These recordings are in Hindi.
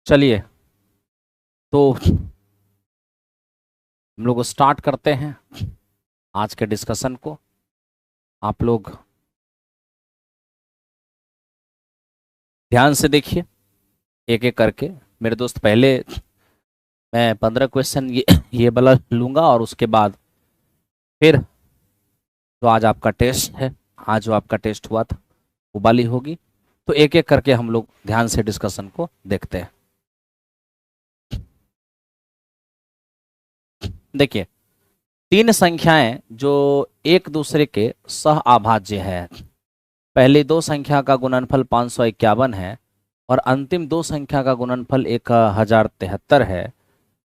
चलिए, तो हम लोग स्टार्ट करते हैं आज के डिस्कशन को। आप लोग ध्यान से देखिए, एक एक करके। मेरे दोस्त, पहले मैं 15 क्वेश्चन ये वाला लूंगा, और उसके बाद फिर जो आज आपका टेस्ट है, आज जो आपका टेस्ट हुआ था वो वाली होगी। तो एक एक करके हम लोग ध्यान से डिस्कशन को देखते हैं। देखिए, तीन संख्याएं जो एक दूसरे के सह अभाज्य है। पहली दो संख्या का गुणनफल 551 है और अंतिम दो संख्या का गुणनफल 1073 है।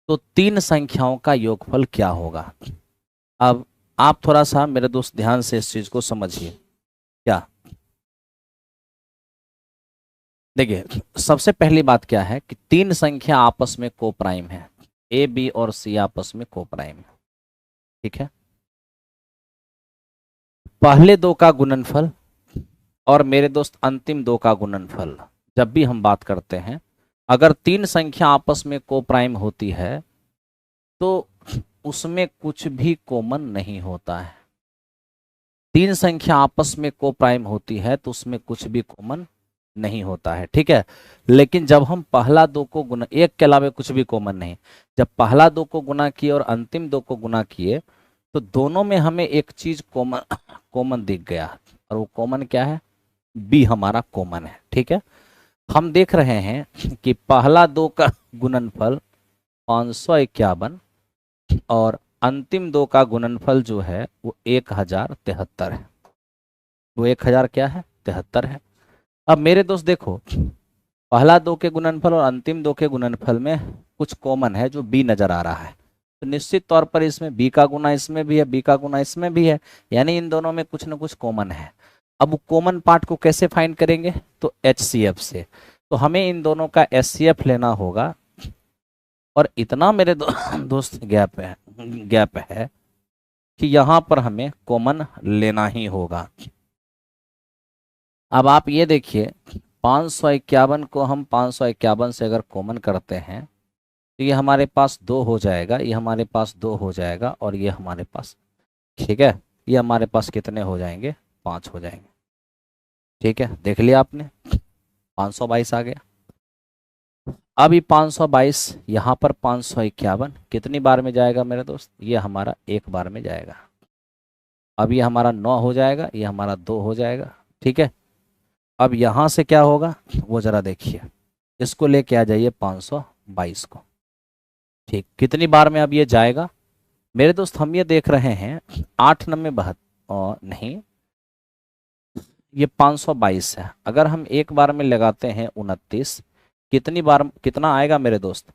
तो तीन संख्याओं का योगफल क्या होगा? अब आप थोड़ा सा मेरे दोस्त ध्यान से इस चीज को समझिए। क्या? देखिए, सबसे पहली बात क्या है कि तीन संख्या आपस में को प्राइम है। ए, बी और सी आपस में को प्राइम है। ठीक है। पहले दो का गुणनफल और मेरे दोस्त अंतिम दो का गुणनफल, जब भी हम बात करते हैं, अगर तीन संख्या आपस में को प्राइम होती है तो उसमें कुछ भी कॉमन नहीं होता है। तीन संख्या आपस में को प्राइम होती है तो उसमें कुछ भी कॉमन नहीं होता है। ठीक है। लेकिन जब हम पहला दो को गुना, एक के अलावा कुछ भी कॉमन नहीं, जब पहला दो को गुना किए और अंतिम दो को गुना किए तो दोनों में हमें एक चीज कॉमन कॉमन दिख गया, और वो कॉमन क्या है? बी हमारा कॉमन है। ठीक है। हम देख रहे हैं कि पहला दो का गुणनफल 551 और अंतिम दो का गुणनफल जो है वो 1073 है। वो 1000 क्या है? 73 है। अब मेरे दोस्त देखो, पहला दो के गुणनफल और अंतिम दो के गुणनफल में कुछ कॉमन है जो बी नजर आ रहा है, तो निश्चित तौर पर इसमें बी का गुना इसमें भी है, बी का गुना इसमें भी है, यानी इन दोनों में कुछ ना कुछ कॉमन है। अब कॉमन पार्ट को कैसे फाइंड करेंगे? तो HCF से। तो हमें इन दोनों का HCF लेना होगा, और इतना मेरे दोस्त गैप है कि यहाँ पर हमें कॉमन लेना ही होगा। अब आप ये देखिए, 551 को हम 551 से अगर कॉमन करते हैं तो ये हमारे पास दो हो जाएगा, ये हमारे पास दो हो जाएगा, और ये हमारे पास, ठीक है, ये हमारे पास कितने हो जाएंगे? 5 हो जाएंगे। ठीक है, देख लिया आपने, 522 आ गया। अब ये 522 यहाँ पर 551 कितनी बार में जाएगा मेरे दोस्त? ये हमारा एक बार में जाएगा। अब ये हमारा 9 हो जाएगा, ये हमारा 2 हो जाएगा। ठीक है। अब यहाँ से क्या होगा वो जरा देखिए, इसको लेके आ जाइए 522 को। ठीक, कितनी बार में अब ये जाएगा मेरे दोस्त? हम ये देख रहे हैं 8 9 72, और नहीं, ये 522 है। अगर हम एक बार में लगाते हैं 29, कितनी बार, कितना आएगा मेरे दोस्त?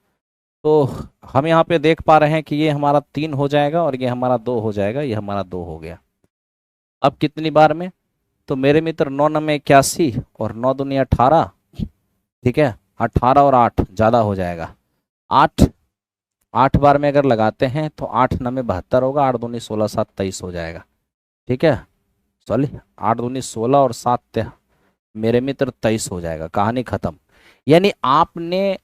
तो हम यहाँ पे देख पा रहे हैं कि ये हमारा 3 हो जाएगा और ये हमारा 2 हो जाएगा, ये हमारा 2 हो गया। अब कितनी बार में? तो मेरे मित्र 9 9 81 और 9 दूनी 18। ठीक है, 18 और 8 ज़्यादा हो जाएगा। 8 8 बार में अगर लगाते हैं तो 8 9 72 होगा, 8 दूनी 16 7 23 हो जाएगा। ठीक है, सॉरी, 8 दूनी 16 और 7 मेरे मित्र 23 हो जाएगा। कहानी खत्म। यानी आपने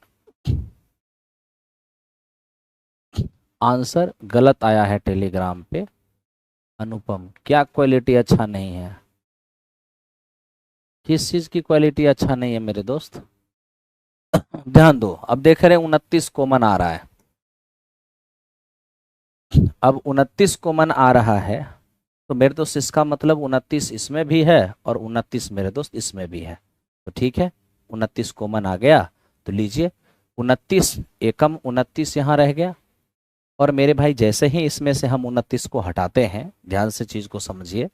आंसर गलत आया है टेलीग्राम पे। अनुपम, क्या क्वालिटी अच्छा नहीं है? किस चीज की क्वालिटी अच्छा नहीं है मेरे दोस्त? ध्यान दो, अब देख रहे हैं 29 कॉमन आ रहा है। अब 29 कॉमन आ रहा है तो मेरे दोस्त इसका मतलब 29 इसमें भी है और 29 मेरे दोस्त इसमें भी है। तो ठीक है, 29 कॉमन आ गया, तो लीजिए 29 एकम 29 यहाँ रह गया। और मेरे भाई, जैसे ही इसमें से हम 29 को हटाते हैं, ध्यान से चीज को समझिए,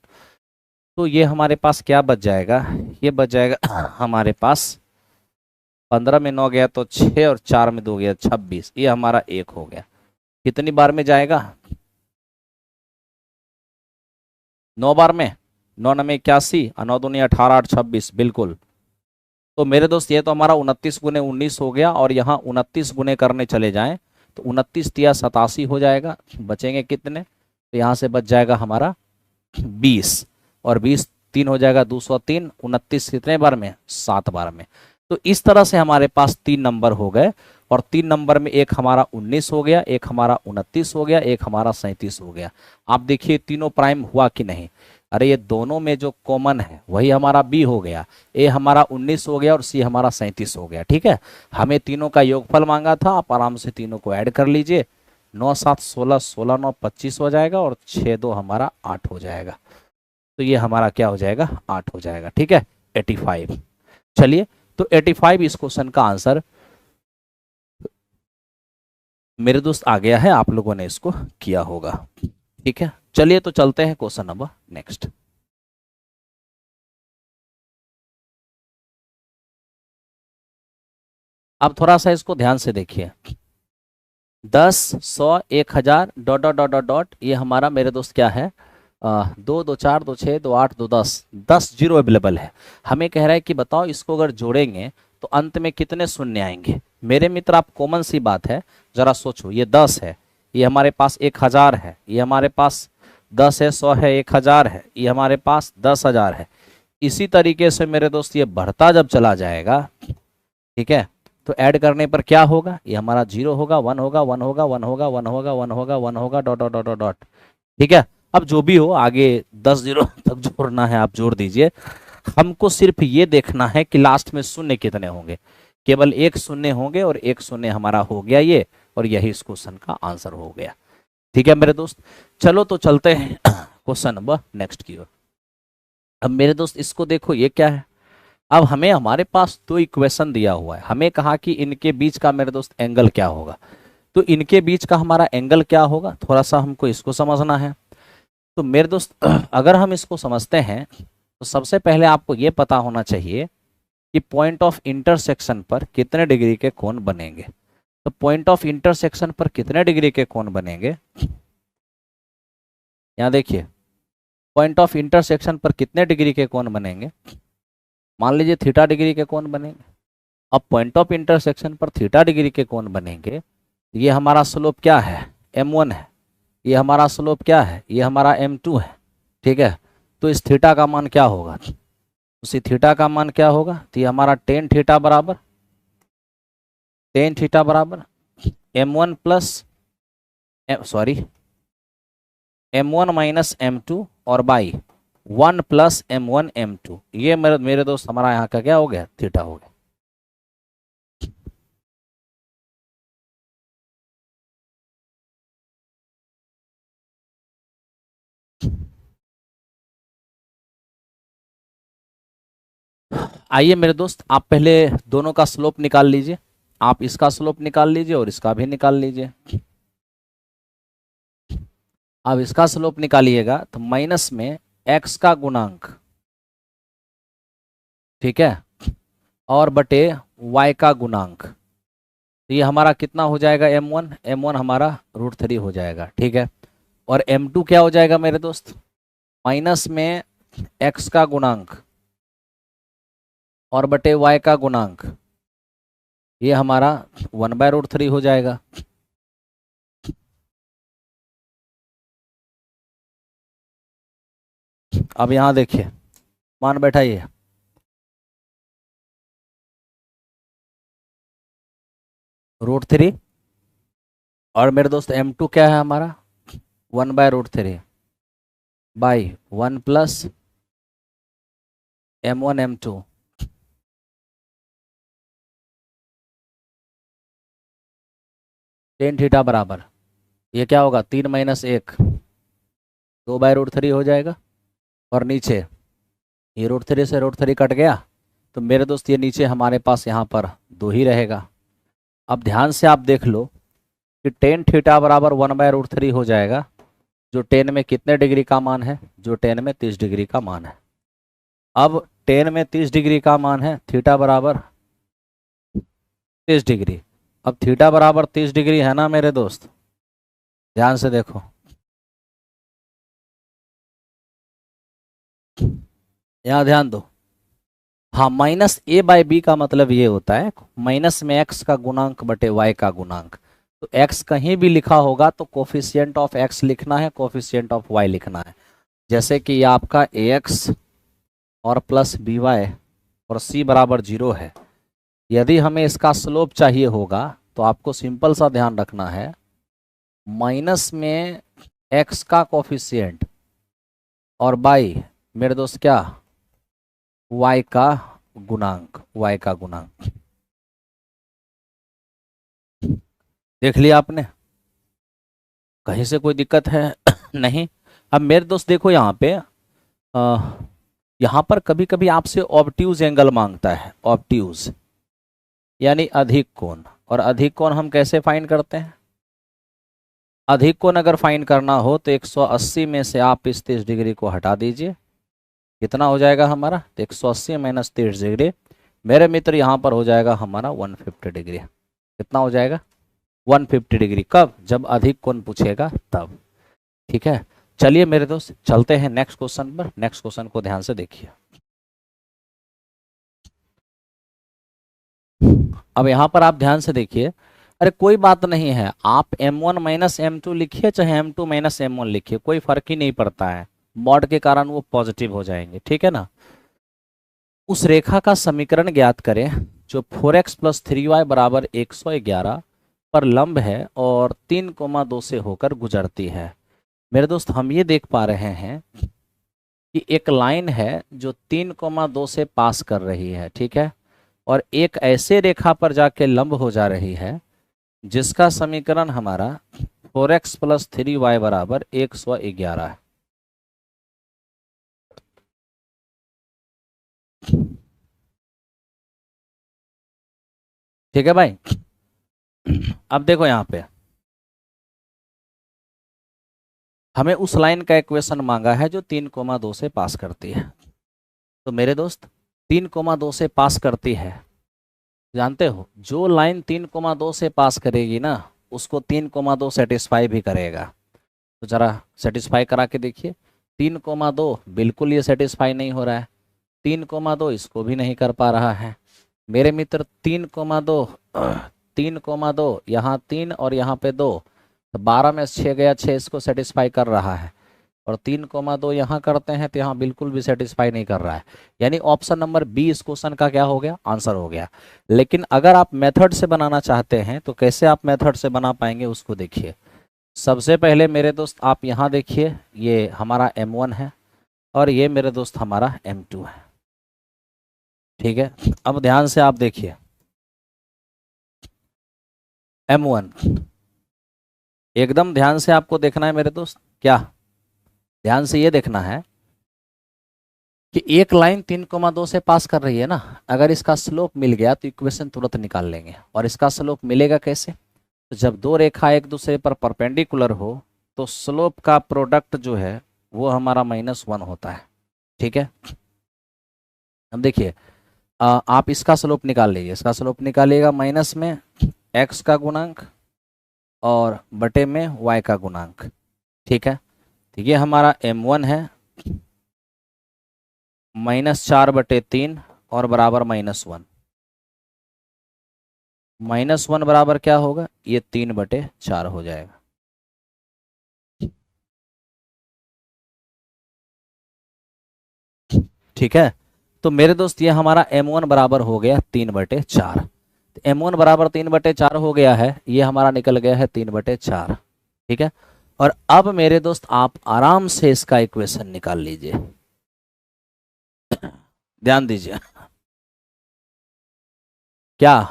तो ये हमारे पास क्या बच जाएगा? ये बच जाएगा हमारे पास 15 में 9 गया तो 6 और 4 में 2 गया 26, ये हमारा 1 हो गया। कितनी बार में जाएगा? 9 बार में। 9 9 81 और 9 दूनी 18 8 26, बिल्कुल। तो मेरे दोस्त ये तो हमारा 29 गुने 19 हो गया, और यहाँ 29 गुने करने चले जाएं तो 29 तिया 87 हो जाएगा। बचेंगे कितने? तो यहाँ से बच जाएगा हमारा 20, और 20 3 हो जाएगा 203। 29 कितने बार में? 7 बार में। तो इस तरह से हमारे पास 3 नंबर हो गए, और 3 नंबर में एक हमारा 19 हो गया, एक हमारा 29 हो गया, एक हमारा 37 हो गया। आप देखिए तीनों प्राइम हुआ कि नहीं। अरे ये दोनों में जो कॉमन है वही हमारा बी हो गया, ए हमारा 19 हो गया और सी हमारा 37 हो गया। ठीक है, हमें तीनों का योगफल मांगा था, आप आराम से तीनों को ऐड कर लीजिए। 9 7 16, 16 9 25 हो जाएगा, और 6 2 हमारा 8 हो जाएगा। तो ये हमारा क्या हो जाएगा, 8 हो जाएगा। ठीक है, 85। चलिए, तो 85 इस क्वेश्चन का आंसर मेरे दोस्त आ गया है, आप लोगों ने इसको किया होगा। ठीक है, चलिए तो चलते हैं क्वेश्चन नंबर नेक्स्ट। अब थोड़ा सा इसको ध्यान से देखिए। 10 100 1000 dot dot dot dot dot, ये हमारा मेरे दोस्त क्या है, 2 2 4 2 6 2 8 2 10, 10 जीरो अवेलेबल है। हमें कह रहा है कि बताओ इसको अगर जोड़ेंगे तो अंत में कितने शून्य आएंगे। मेरे मित्र आप कॉमन सी बात है, जरा सोचो। ये 10 है, ये हमारे पास 1000 है, ये हमारे पास 10 है, 100 है, 1000 है, ये हमारे पास 10,000 है। इसी तरीके से मेरे दोस्त ये बढ़ता जब चला जाएगा, ठीक है, तो ऐड करने पर क्या होगा, ये हमारा 0 होगा, 1 होगा, 1 होगा, 1 होगा, 1 होगा, 1 होगा, 1 होगा, dot dot dot dot dot. ठीक है, अब जो भी हो आगे 10 जीरो तक जोड़ना है, आप जोड़ दीजिए। हमको सिर्फ ये देखना है कि लास्ट में शून्य कितने होंगे। केवल एक शून्य होंगे, और एक शून्य हमारा हो गया ये, और यही इस क्वेश्चन का आंसर हो गया। ठीक है मेरे दोस्त, चलो तो चलते हैं क्वेश्चन नंबर नेक्स्ट की ओर। अब मेरे दोस्त इसको देखो, ये क्या है। अब हमें हमारे पास 2 इक्वेशन दिया हुआ है, हमें कहा कि इनके बीच का मेरे दोस्त एंगल क्या होगा। तो इनके बीच का हमारा एंगल क्या होगा, थोड़ा सा हमको इसको समझना है। तो मेरे दोस्त अगर हम इसको समझते हैं तो सबसे पहले आपको ये पता होना चाहिए कि पॉइंट ऑफ इंटरसेक्शन पर कितने डिग्री के कोण बनेंगे। तो पॉइंट ऑफ इंटरसेक्शन पर कितने डिग्री के कोण बनेंगे, यहाँ देखिए, पॉइंट ऑफ इंटरसेक्शन पर कितने डिग्री के कोण बनेंगे। मान लीजिए थीटा डिग्री के कोण बनेंगे। अब पॉइंट ऑफ इंटरसेक्शन पर थीटा डिग्री के कोण बनेंगे, ये हमारा स्लोप क्या है, m1 है। ये हमारा स्लोप क्या है, ये हमारा m2 है। ठीक है, तो इस थीटा का मान क्या होगा, उसी थीटा का मान क्या होगा, तो ये हमारा टेन थीटा बराबर m1 plus m1 minus m2 और बाई 1 प्लस m1 m2। ये मेरे दोस्त हमारा यहाँ का क्या हो गया, थीटा हो गया। आइए मेरे दोस्त, आप पहले दोनों का स्लोप निकाल लीजिए। आप इसका स्लोप निकाल लीजिए और इसका भी निकाल लीजिए। अब इसका स्लोप निकालिएगा तो माइनस में x का गुणांक, ठीक है, और बटे y का गुणांक। तो ये हमारा कितना हो जाएगा, m1 हमारा √3 हो जाएगा। ठीक है, और m2 क्या हो जाएगा मेरे दोस्त, माइनस में x का गुणांक और बटे y का गुणांक, ये हमारा 1/√3 हो जाएगा। अब यहाँ देखिए, मान बैठाइए, √3, और मेरे दोस्त m2 क्या है हमारा, 1/√3 by 1 plus m1 m2। Tan theta बराबर, ये क्या होगा, 3 माइनस 1, 2/√3 हो जाएगा। और नीचे ये √3 से √3 कट गया, तो मेरे दोस्त ये नीचे हमारे पास यहाँ पर 2 ही रहेगा। अब ध्यान से आप देख लो कि टेन थीटा बराबर 1/√3 हो जाएगा, जो टेन में कितने डिग्री का मान है, जो टेन में 30 डिग्री का मान है। अब टेन में 30 डिग्री का मान है, थीटा बराबर 30 डिग्री। अब थीटा बराबर 30 डिग्री है ना मेरे दोस्त, ध्यान से देखो, यहाँ ध्यान दो। हाँ, माइनस a/b का मतलब ये होता है माइनस में x का गुणांक बटे y का गुणांक। तो x कहीं भी लिखा होगा तो कोफिशिएंट ऑफ x लिखना है, कोफिशिएंट ऑफ y लिखना है। जैसे कि ये आपका ax और प्लस by और c बराबर 0 है, यदि हमें इसका स्लोप चाहिए होगा तो आपको सिंपल सा ध्यान रखना है, माइनस में x का कोफिशिएंट और बाई मेरे दोस्त क्या y का गुणांक, y का गुणांक। देख लिया आपने, कहीं से कोई दिक्कत है नहीं। अब मेरे दोस्त देखो यहाँ पे यहाँ पर कभी कभी आपसे ऑब्ट्यूज एंगल मांगता है, ऑब्ट्यूज यानी अधिक कोण। और अधिक कोण हम कैसे फाइंड करते हैं? अधिक कोण अगर फाइंड करना हो तो 180 में से आप इस 30 डिग्री को हटा दीजिए, कितना हो जाएगा हमारा? तो 180 माइनस 30 डिग्री मेरे मित्र यहाँ पर हो जाएगा हमारा 150 डिग्री। कितना हो जाएगा? 150 डिग्री। कब? जब अधिक कोण पूछेगा तब। ठीक है, चलिए मेरे दोस्त चलते हैं नेक्स्ट क्वेश्चन पर। नेक्स्ट क्वेश्चन को ध्यान से देखिए। अब यहाँ पर आप ध्यान से देखिए, अरे कोई बात नहीं है, आप m1 माइनस m2 लिखिए चाहे m2 माइनस m1 लिखिए, कोई फर्क ही नहीं पड़ता है, मॉड के कारण वो पॉजिटिव हो जाएंगे। ठीक है ना। उस रेखा का समीकरण ज्ञात करें जो 4x प्लस 3y बराबर 111 पर लंब है और 3,2 से होकर गुजरती है। मेरे दोस्त हम ये देख पा रहे हैं कि एक लाइन है जो 3,2 से पास कर रही है, ठीक है, और एक ऐसे रेखा पर जाके लंब हो जा रही है जिसका समीकरण हमारा 4x प्लस 3y बराबर 111 है। ठीक है भाई। अब देखो यहाँ पे हमें उस लाइन का इक्वेशन मांगा है जो 3,2 से पास करती है। तो मेरे दोस्त 3,2 से पास करती है, जानते हो जो लाइन 3,2 से पास करेगी ना उसको 3,2 सेटिस्फाई भी करेगा। तो जरा सेटिस्फाई करा के देखिए। 3,2 बिल्कुल ये सेटिस्फाई नहीं हो रहा है, 3,2 इसको भी नहीं कर पा रहा है मेरे मित्र। 3,2 3,2 यहाँ 3 और यहाँ पे 2, तो 12 में 6 गया, 6 इसको सेटिस्फाई कर रहा है। और 3,2 यहाँ करते हैं तो यहाँ बिल्कुल भी सेटिस्फाई नहीं कर रहा है। यानी ऑप्शन नंबर बी इस क्वेश्चन का क्या हो गया? आंसर हो गया। लेकिन अगर आप मेथड से बनाना चाहते हैं तो कैसे आप मेथड से बना पाएंगे उसको देखिए। सबसे पहले मेरे दोस्त आप यहाँ देखिए, ये हमारा m1 है और ये मेरे दोस्त हमारा m2 है। ठीक है, अब ध्यान से आप देखिए m1, एकदम ध्यान से आपको देखना है मेरे दोस्त। क्या ध्यान से ये देखना है कि एक लाइन 3,2 से पास कर रही है ना, अगर इसका स्लोप मिल गया तो इक्वेशन तुरंत निकाल लेंगे। और इसका स्लोप मिलेगा कैसे? तो जब दो रेखा एक दूसरे पर परपेंडिकुलर हो तो स्लोप का प्रोडक्ट जो है वो हमारा -1 होता है। ठीक है, अब देखिए आप इसका स्लोप निकाल लीजिए। इसका स्लोप निकालिएगा माइनस में x का गुणांक और बटे में y का गुणांक। ठीक है, तो ये हमारा m1 है -4/3 और बराबर -1। -1 बराबर क्या होगा? ये 3/4 हो जाएगा। ठीक है, तो मेरे दोस्त ये हमारा m1 बराबर हो गया 3/4। तो m1 बराबर 3/4 हो गया है, ये हमारा निकल गया है 3/4। ठीक है, और अब मेरे दोस्त आप आराम से इसका इक्वेशन निकाल लीजिए। ध्यान दीजिए, क्या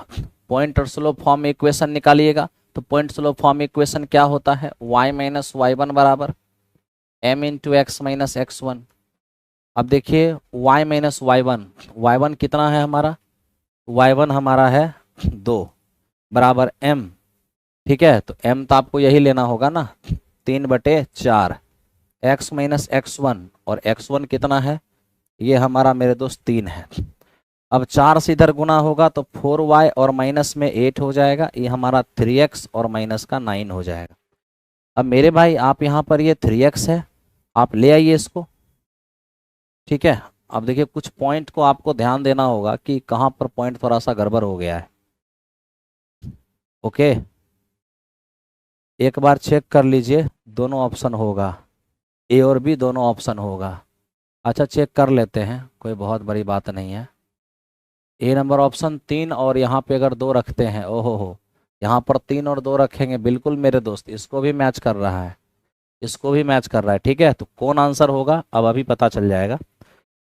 पॉइंट और स्लोप फॉर्म में इक्वेशन निकालिएगा। तो पॉइंट स्लोप फॉर्म में इक्वेशन क्या होता है? y माइनस y1 बराबर m into x minus x1। अब देखिए y माइनस y1 कितना है हमारा? y1 हमारा है 2 बराबर m। ठीक है, तो m तो आपको यही लेना होगा ना, 3/4 x माइनस x1, और x1 कितना है? ये हमारा मेरे दोस्त 3 है। अब 4 से इधर गुना होगा तो 4y और माइनस में 8 हो जाएगा, ये हमारा 3x और माइनस का 9 हो जाएगा। अब मेरे भाई आप यहाँ पर ये 3x है, आप ले आइए इसको। ठीक है, अब देखिए कुछ पॉइंट को आपको ध्यान देना होगा कि कहाँ पर पॉइंट थोड़ा सा गड़बड़ हो गया है। ओके, एक बार चेक कर लीजिए, दोनों ऑप्शन होगा, ए और बी दोनों ऑप्शन होगा। अच्छा चेक कर लेते हैं, कोई बहुत बड़ी बात नहीं है। ए नंबर ऑप्शन 3 और यहाँ पे अगर 2 रखते हैं, ओहो हो, यहाँ पर 3 और 2 रखेंगे, बिल्कुल मेरे दोस्त इसको भी मैच कर रहा है, इसको भी मैच कर रहा है। ठीक है, तो कौन आंसर होगा अब अभी पता चल जाएगा।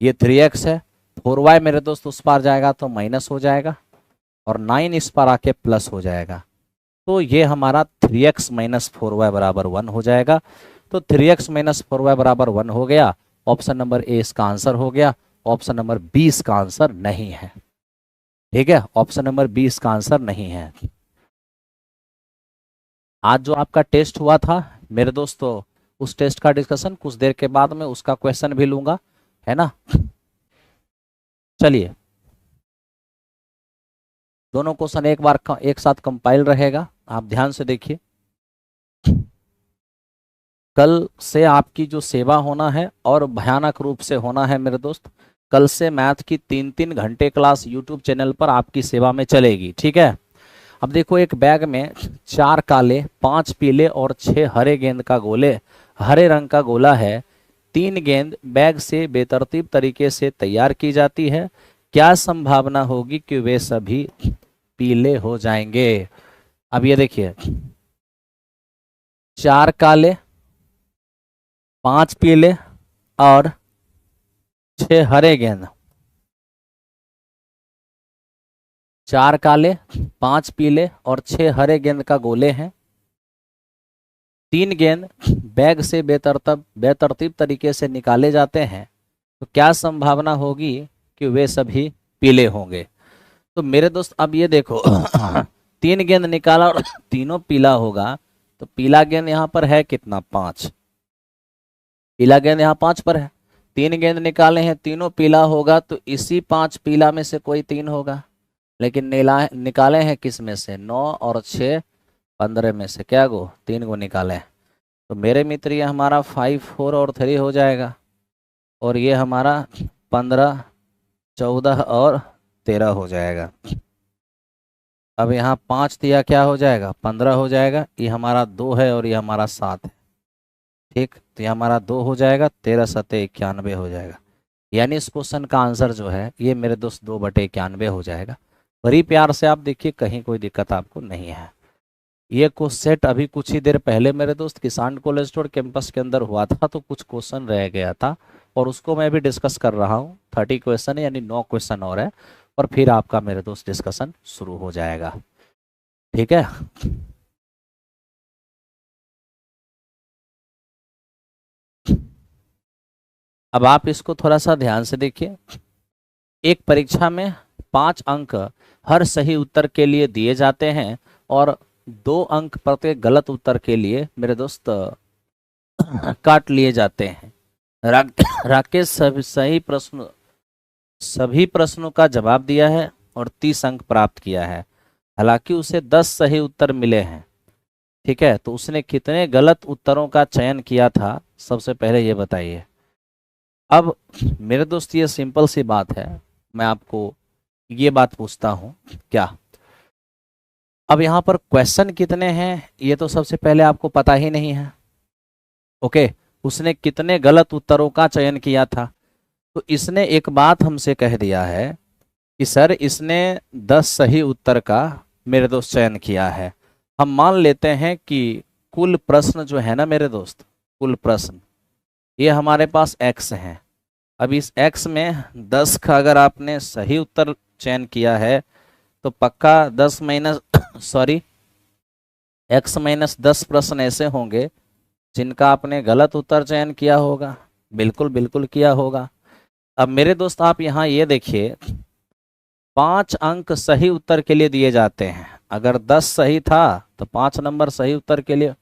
ये 3x है, 4y मेरे दोस्त उस पार जाएगा तो माइनस हो जाएगा, और 9 इस पार आके प्लस हो जाएगा। तो ये हमारा 3x माइनस 4y बराबर 1 हो जाएगा। तो 3x माइनस 4y बराबर 1 हो गया। ऑप्शन नंबर ए इसका आंसर हो गया। ऑप्शन नंबर बी इसका आंसर नहीं है। ठीक है, ऑप्शन नंबर बी इसका आंसर नहीं है। आज जो आपका टेस्ट हुआ था मेरे दोस्तों, उस टेस्ट का डिस्कशन कुछ देर के बाद में उसका क्वेश्चन भी लूंगा, है ना। चलिए, दोनों क्वेश्चन एक बार एक साथ कंपाइल रहेगा, आप ध्यान से देखिए। कल से आपकी जो सेवा होना है और भयानक रूप से होना है मेरे दोस्त, कल से मैथ की 3-3 घंटे क्लास यूट्यूब चैनल पर आपकी सेवा में चलेगी। ठीक है, अब देखो एक बैग में 4 काले, 5 पीले और 6 हरे गेंद का गोले, हरे रंग का गोला है। 3 गेंद बैग से बेतरतीब तरीके से तैयार की जाती है, क्या संभावना होगी कि वे सभी पीले हो जाएंगे। अब ये देखिए, 4 काले, 5 पीले और 6 हरे गेंद। 4 काले, 5 पीले और 6 हरे गेंद का गोले हैं। 3 गेंद बैग से बेतरतीब तरीके से निकाले जाते हैं, तो क्या संभावना होगी कि वे सभी पीले होंगे। तो मेरे दोस्त अब ये देखो 3 गेंद निकाला और तीनों पीला होगा, तो पीला गेंद यहाँ पर है कितना, 5। पीला गेंद यहाँ 5 पर है। 3 गेंद निकाले हैं, तीनों पीला होगा, तो इसी 5 पीला में से कोई 3 होगा। लेकिन निकाले हैं किस में से, 9 और 6 15 में से क्या गो 3 गो निकाले। तो मेरे मित्र ये हमारा 5 4 और 3 हो जाएगा, और ये हमारा 15 14 और 13 हो जाएगा। अब यहाँ 5 दिया, क्या हो जाएगा, 15 हो जाएगा। ये हमारा 2 है और ये हमारा 7 है। ठीक, तो ये हमारा 2 हो जाएगा, 13 7 91 हो जाएगा। यानी इस क्वेश्चन का आंसर जो है ये मेरे दोस्त 2/91 हो जाएगा। बड़ी प्यार से आप देखिए, कहीं कोई दिक्कत आपको नहीं है। ये क्वेश्चन अभी कुछ ही देर पहले मेरे दोस्त किसान कॉलेज रोड कैंपस के अंदर हुआ था, तो कुछ क्वेश्चन रह गया था और उसको मैं भी डिस्कस कर रहा हूँ। 30 क्वेश्चन है, यानी 9 क्वेश्चन और है, और फिर आपका मेरे दोस्त डिस्कशन शुरू हो जाएगा। ठीक है, अब आप इसको थोड़ा सा ध्यान से देखिए। एक परीक्षा में 5 अंक हर सही उत्तर के लिए दिए जाते हैं और 2 अंक प्रत्येक गलत उत्तर के लिए मेरे दोस्त काट लिए जाते हैं। राकेश सभी प्रश्नों का जवाब दिया है और 30 अंक प्राप्त किया है। हालांकि उसे 10 सही उत्तर मिले हैं। ठीक है, तो उसने कितने गलत उत्तरों का चयन किया था, सबसे पहले ये बताइए। अब मेरे दोस्त ये सिंपल सी बात है, मैं आपको ये बात पूछता हूँ क्या, अब यहाँ पर क्वेश्चन कितने हैं ये तो सबसे पहले आपको पता ही नहीं है। ओके, उसने कितने गलत उत्तरों का चयन किया था, तो इसने एक बात हमसे कह दिया है कि सर इसने 10 सही उत्तर का मेरे दोस्त चयन किया है। हम मान लेते हैं कि कुल प्रश्न जो है ना मेरे दोस्त, कुल प्रश्न ये हमारे पास x हैं। अब इस x में 10 का अगर आपने सही उत्तर चयन किया है तो पक्का 10 माइनस सॉरी x माइनस 10 प्रश्न ऐसे होंगे जिनका आपने गलत उत्तर चयन किया होगा। बिल्कुल बिल्कुल किया होगा। अब मेरे दोस्त आप यहाँ ये देखिए, 5 अंक सही उत्तर के लिए दिए जाते हैं। अगर 10 सही था तो 5 नंबर सही उत्तर के लिए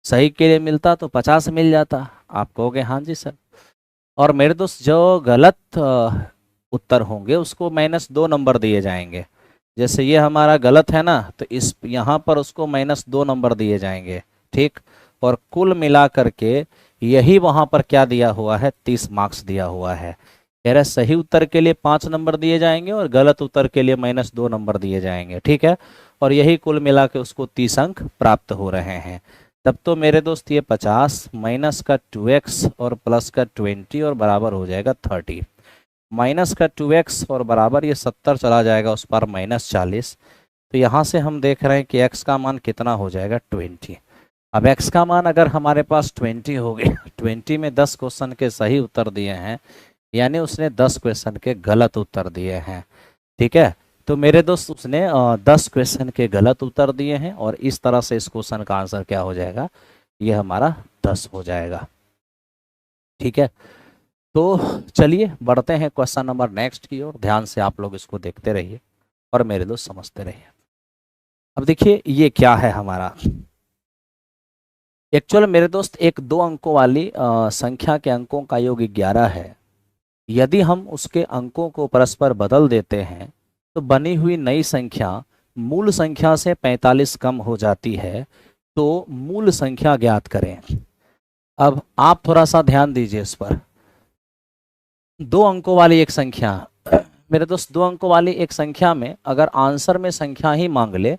सही के लिए मिलता तो 50 मिल जाता। आप कहोगे हाँ जी सर। और मेरे दोस्त जो गलत उत्तर होंगे उसको -2 नंबर दिए जाएंगे। जैसे ये हमारा गलत है ना, तो इस यहाँ पर उसको -2 नंबर दिए जाएंगे। ठीक, और कुल मिला करके यही वहाँ पर क्या दिया हुआ है, 30 मार्क्स दिया हुआ है। कह रहे सही उत्तर के लिए 5 नंबर दिए जाएंगे और गलत उत्तर के लिए -2 नंबर दिए जाएंगे। ठीक है, और यही कुल मिला के उसको 30 अंक प्राप्त हो रहे हैं। तब तो मेरे दोस्त ये 50 माइनस का 2x और प्लस का 20 और बराबर हो जाएगा 30। माइनस का 2x और बराबर ये 70 चला जाएगा उस पर -40। तो यहाँ से हम देख रहे हैं कि x का मान कितना हो जाएगा 20। अब x का मान अगर हमारे पास 20 हो गया, 20 में 10 क्वेश्चन के सही उत्तर दिए हैं, यानी उसने 10 क्वेश्चन के गलत उत्तर दिए हैं। ठीक है, तो मेरे दोस्त उसने 10 क्वेश्चन के गलत उत्तर दिए हैं और इस तरह से इस क्वेश्चन का आंसर क्या हो जाएगा, ये हमारा 10 हो जाएगा। ठीक है, तो चलिए बढ़ते हैं क्वेश्चन नंबर नेक्स्ट की ओर। ध्यान से आप लोग इसको देखते रहिए और मेरे दोस्त समझते रहिए। अब देखिए ये क्या है हमारा, एक्चुअल मेरे दोस्त एक 2 अंकों वाली संख्या के अंकों का योग 11 है। यदि हम उसके अंकों को परस्पर बदल देते हैं तो बनी हुई नई संख्या मूल संख्या से 45 कम हो जाती है। तो मूल संख्या ज्ञात करें। अब आप थोड़ा सा ध्यान दीजिए इस पर। 2 अंकों वाली एक संख्या, मेरे दोस्त 2 अंकों वाली एक संख्या में अगर आंसर में संख्या ही मांग ले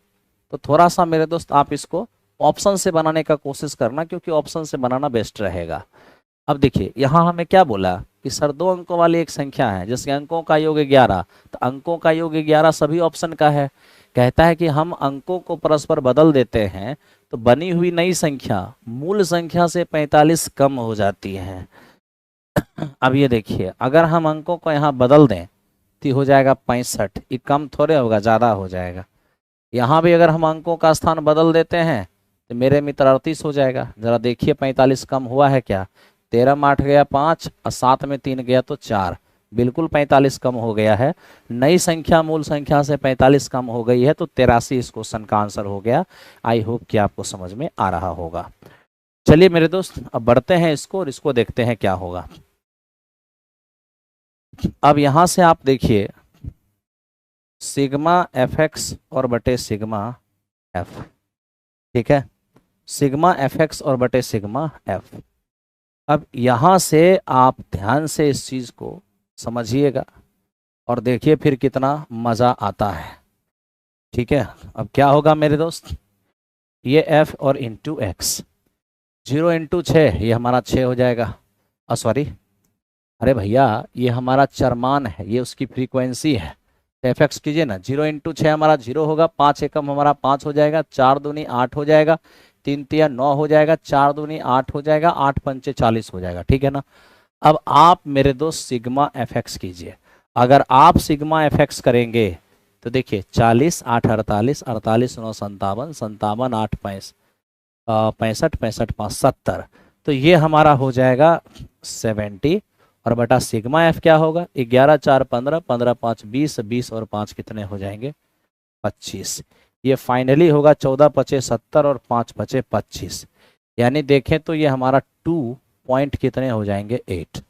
तो थोड़ा सा मेरे दोस्त आप इसको ऑप्शन से बनाने का कोशिश करना, क्योंकि ऑप्शन से बनाना बेस्ट रहेगा। अब देखिए यहाँ हमें क्या बोला कि सर 2 अंकों वाली एक संख्या है जिसके अंकों का योग 11, तो अंकों का योग 11 सभी ऑप्शन का है। कहता है कि हम अंकों को परस्पर बदल देते हैं तो बनी हुई नई संख्या मूल संख्या से 45 कम हो जाती है। अब ये देखिए अगर हम अंकों को यहाँ बदल दें तो हो जाएगा 65, ये कम थोड़े होगा, ज़्यादा हो जाएगा। यहाँ भी अगर हम अंकों का स्थान बदल देते हैं तो मेरे मित्र 38 हो जाएगा। ज़रा देखिए 45 कम हुआ है क्या, 13 में 8 गया 5 और 7 में 3 गया तो 4, बिल्कुल 45 कम हो गया है। नई संख्या मूल संख्या से 45 कम हो गई है, तो 83 इस क्वेश्चन का आंसर हो गया। आई होप कि आपको समझ में आ रहा होगा। चलिए मेरे दोस्त अब बढ़ते हैं इसको और इसको देखते हैं क्या होगा। अब यहां से आप देखिए सिग्मा एफ एक्स और बटे सिग्मा एफ, ठीक है, सिग्मा एफ एक्स और बटे सिग्मा एफ। अब यहां से आप ध्यान से इस चीज को समझिएगा और देखिए फिर कितना मजा आता है। ठीक है, अब क्या होगा मेरे दोस्त, ये f और इंटू एक्स, 0 इंटू 6 ये हमारा 6 हो जाएगा। सॉरी, अरे भैया ये हमारा चरमान है, ये उसकी फ्रीक्वेंसी है। तो एफ एक्स कीजिए ना, 0 इंटू 6 हमारा 0 होगा, 5 एकम हमारा 5 हो जाएगा, 4 दूनी 8 हो जाएगा, 3 तिया 9 हो जाएगा, 4 दूनी 8 हो जाएगा, 8 पंचे 40 हो जाएगा। ठीक है ना। अब आप मेरे दोस्त सिग्मा एफ एक्स कीजिए। अगर आप सिग्मा एफ एक्स करेंगे तो देखिए 40 8 48, 48 9 57, 57 8 65, 65 65 5 70, तो ये हमारा हो जाएगा 70 और बटा सिग्मा एफ क्या होगा, 11 4 15, 15 5 20, 20 और 5 कितने हो जाएंगे 25। ये फाइनली होगा 14 पचे 70 और 5 पचे 25, यानी देखें तो ये हमारा 2 पॉइंट कितने हो जाएंगे 8।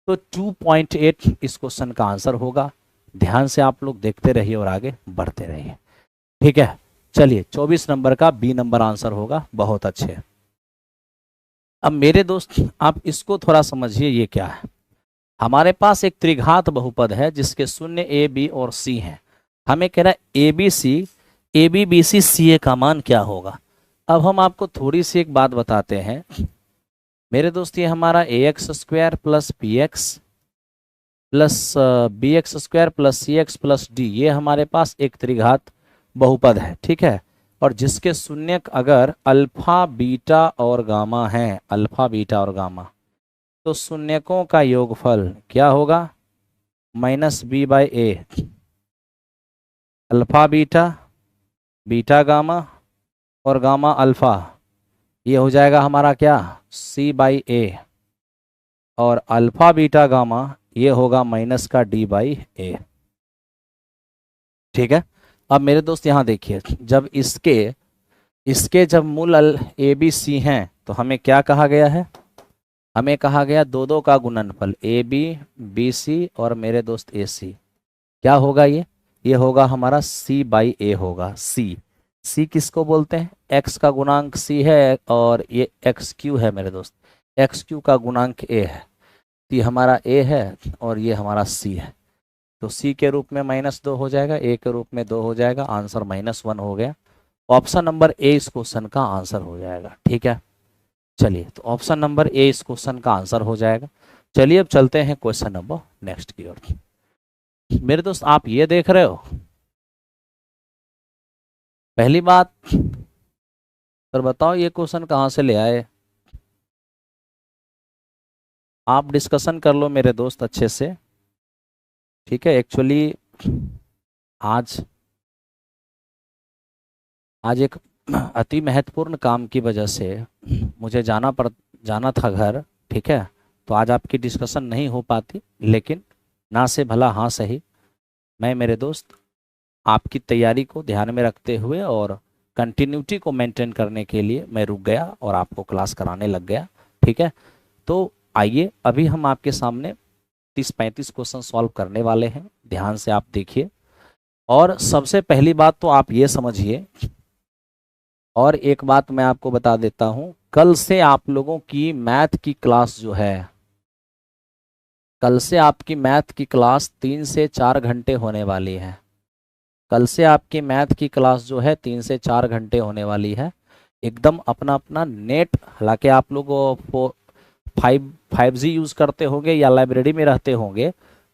तो 2.8 इस क्वेश्चन का आंसर होगा। ध्यान से आप लोग देखते रहिए और आगे बढ़ते रहिए। ठीक है, चलिए 24 नंबर का बी नंबर आंसर होगा। बहुत अच्छे। अब मेरे दोस्त आप इसको थोड़ा समझिए, ये क्या है, हमारे पास एक त्रिघात बहुपद है जिसके शून्य ए बी और सी हैं। हमें कह रहा है A B C, A B B C C A का मान क्या होगा। अब हम आपको थोड़ी सी एक बात बताते हैं मेरे दोस्त, ये हमारा A X square plus P X plus B X square plus C X plus D, ये हमारे पास एक त्रिघात बहुपद है। ठीक है, और जिसके शून्यक अगर अल्फा बीटा और गामा है, अल्फा बीटा और गामा, तो शून्यकों का योगफल क्या होगा, minus B by A, alpha beta, beta gamma और गामा अल्फा, ये हो जाएगा हमारा क्या सी बाई ए, और अल्फा बीटा गामा ये होगा माइनस का डी बाई ए। ठीक है, अब मेरे दोस्त यहाँ देखिए, जब इसके जब मूल ए बी सी हैं तो हमें क्या कहा गया है, हमें कहा गया दो दो का गुणनफल ए बी बी सी और मेरे दोस्त ए सी, क्या होगा ये होगा हमारा सी बाई ए होगा। सी किसको बोलते हैं, एक्स का गुणांक सी है और ये एक्स क्यू है मेरे दोस्त, एक्स क्यू का गुणांक ए है, तो ये हमारा ए है और ये हमारा सी है। तो सी के रूप में -2 हो जाएगा, ए के रूप में 2 हो जाएगा, आंसर -1 हो गया। ऑप्शन नंबर ए इस क्वेश्चन का आंसर हो जाएगा। ठीक है, चलिए तो ऑप्शन नंबर ए इस क्वेश्चन का आंसर हो जाएगा। चलिए अब चलते हैं क्वेश्चन नंबर नेक्स्ट की ओर। मेरे दोस्त आप ये देख रहे हो, पहली बात सर बताओ ये क्वेश्चन कहाँ से ले आए। आप डिस्कशन कर लो मेरे दोस्त अच्छे से, ठीक है। एक्चुअली आज आज एक अति महत्वपूर्ण काम की वजह से मुझे जाना था घर, ठीक है। तो आज आपकी डिस्कशन नहीं हो पाती, लेकिन ना से भला हाँ सही, मैं मेरे दोस्त आपकी तैयारी को ध्यान में रखते हुए और कंटिन्यूटी को मेंटेन करने के लिए मैं रुक गया और आपको क्लास कराने लग गया, ठीक है। तो आइए अभी हम आपके सामने 30-35 क्वेश्चन सॉल्व करने वाले हैं, ध्यान से आप देखिए। और सबसे पहली बात तो आप ये समझिए, और एक बात मैं आपको बता देता हूं, कल से आप लोगों की मैथ की क्लास जो है, कल से आपकी मैथ की क्लास 3 से 4 घंटे होने वाली है। कल से आपकी मैथ की क्लास जो है 3 से 4 घंटे होने वाली है। एकदम अपना अपना नेट, हालांकि आप लोग 5G यूज़ करते होंगे या लाइब्रेरी में रहते होंगे,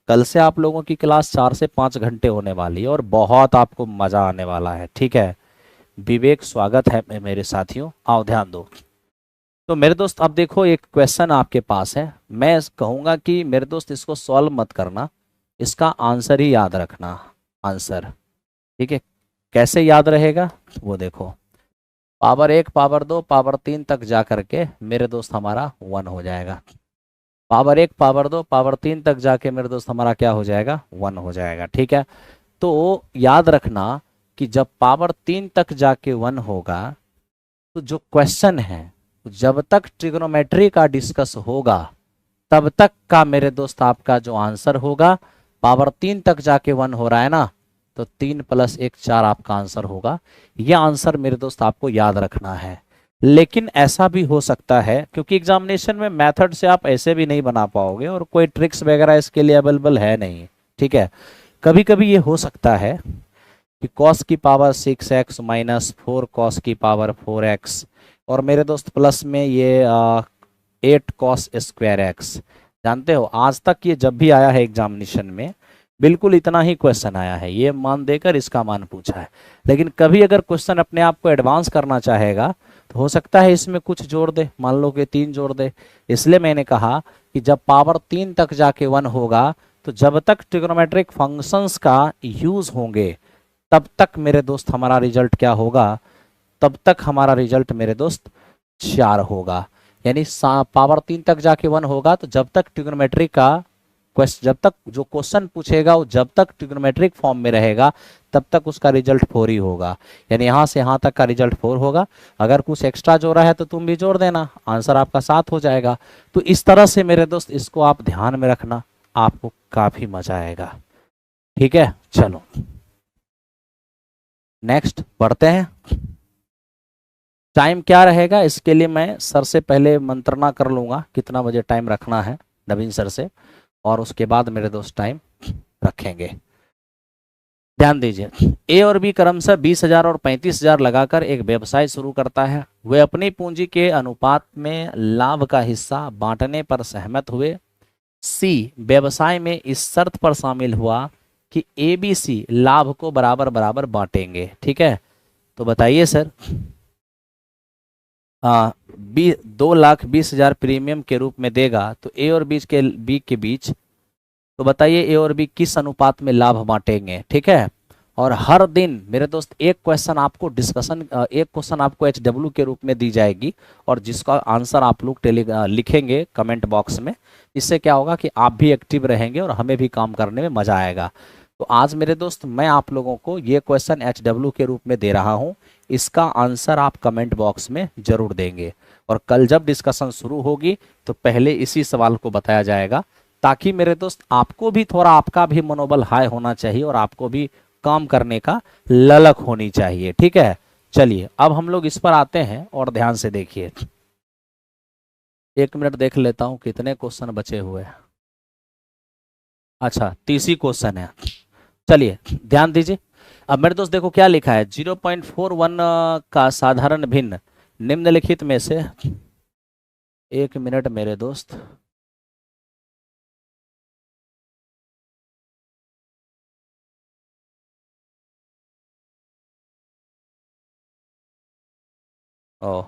कल से आप लोगों की क्लास 4 से 5 घंटे होने वाली है और बहुत आपको मज़ा आने वाला है, ठीक है। विवेक स्वागत है मेरे साथियों, आओ ध्यान दो। तो मेरे दोस्त अब देखो एक क्वेश्चन आपके पास है, मैं कहूँगा कि मेरे दोस्त इसको सॉल्व मत करना, इसका आंसर ही याद रखना, आंसर, ठीक है। कैसे याद रहेगा वो देखो, पावर 1 पावर 2 पावर 3 तक जा करके मेरे दोस्त हमारा 1 हो जाएगा। पावर 1 पावर 2 पावर 3 तक जाके मेरे दोस्त हमारा क्या हो जाएगा, 1 हो जाएगा, ठीक है। तो याद रखना कि जब पावर 3 तक जाके 1 होगा तो जो क्वेश्चन है, जब तक ट्रिग्नोमेट्री का डिस्कस होगा तब तक का मेरे दोस्त आपका जो आंसर होगा, पावर 3 तक जाके 1 हो रहा है ना, तो 3 + 1 4 आपका आंसर होगा। यह आंसर मेरे दोस्त आपको याद रखना है। लेकिन ऐसा भी हो सकता है, क्योंकि एग्जामिनेशन में मेथड से आप ऐसे भी नहीं बना पाओगे और कोई ट्रिक्स वगैरह इसके लिए अवेलेबल है नहीं, ठीक है। कभी कभी ये हो सकता है कि cos की पावर 6x - 4 cos की पावर 4x, और मेरे दोस्त प्लस में ये 8 cos² x। जानते हो आज तक ये जब भी आया है एग्जामिनेशन में बिल्कुल इतना ही क्वेश्चन आया है, ये मान देकर इसका मान पूछा है। लेकिन कभी अगर क्वेश्चन अपने आप को एडवांस करना चाहेगा तो हो सकता है इसमें कुछ जोड़ दे, मान लो कि 3 जोड़ दे। इसलिए मैंने कहा कि जब पावर 3 तक जाके 1 होगा तो जब तक ट्रिग्नोमेट्रिक फंक्शंस का यूज होंगे तब तक मेरे दोस्त हमारा रिजल्ट क्या होगा, तब तक हमारा रिजल्ट मेरे दोस्त 4 होगा। यानी पावर 3 तक जाके 1 होगा तो जब तक ट्रिग्नोमेट्री का जब तक जो क्वेश्चन पूछेगा वो जब तक ट्रिग्नोमेट्रिक फॉर्म में रहेगा तब तक उसका रिजल्ट 4 ही होगा। यानी यहाँ से यहाँ तक का रिजल्ट 4 होगा। अगर कुछ एक्स्ट्रा जोड़ा है तो तुम भी जोड़ देना, आंसर आपका 7 हो जाएगा। तो इस तरह से मेरे दोस्त इसको आप ध्यान में रखना, आपको काफी मजा आएगा, ठीक है। चलो नेक्स्ट बढ़ते हैं। टाइम क्या रहेगा इसके लिए मैं सर से पहले मंत्रणा कर लूंगा कितना बजे टाइम रखना है, नवीन सर से, और उसके बाद मेरे दोस्त टाइम रखेंगे। ध्यान दीजिए, ए और बी क्रमशः 20,000 और 35,000 लगाकर एक व्यवसाय शुरू करता है। वे अपनी पूंजी के अनुपात में लाभ का हिस्सा बांटने पर सहमत हुए। सी व्यवसाय में इस शर्त पर शामिल हुआ कि ABC लाभ को बराबर बराबर बांटेंगे, ठीक है। तो बताइए सर, 2,20,000 प्रीमियम के रूप में देगा तो ए और बी के बीच, तो बताइए ए और बी किस अनुपात में लाभ बांटेंगे, ठीक है। और हर दिन मेरे दोस्त एक क्वेश्चन आपको एक क्वेश्चन आपको HW के रूप में दी जाएगी और जिसका आंसर आप लोग लिखेंगे कमेंट बॉक्स में। इससे क्या होगा कि आप भी एक्टिव रहेंगे और हमें भी काम करने में मजा आएगा। तो आज मेरे दोस्त मैं आप लोगों को ये क्वेश्चन HW के रूप में दे रहा हूँ, इसका आंसर आप कमेंट बॉक्स में जरूर देंगे। और कल जब डिस्कशन शुरू होगी तो पहले इसी सवाल को बताया जाएगा, ताकि मेरे दोस्त आपको भी थोड़ा, आपका भी मनोबल हाई होना चाहिए और आपको भी काम करने का ललक होनी चाहिए, ठीक है। चलिए अब हम लोग इस पर आते हैं और ध्यान से देखिए। 1 मिनट देख लेता हूं कितने क्वेश्चन बचे हुए हैं। अच्छा 30 ही क्वेश्चन है। चलिए ध्यान दीजिए। अब मेरे दोस्त देखो क्या लिखा है, 0.41 का साधारण भिन्न निम्नलिखित में से, 1 मिनट मेरे दोस्त, ओ,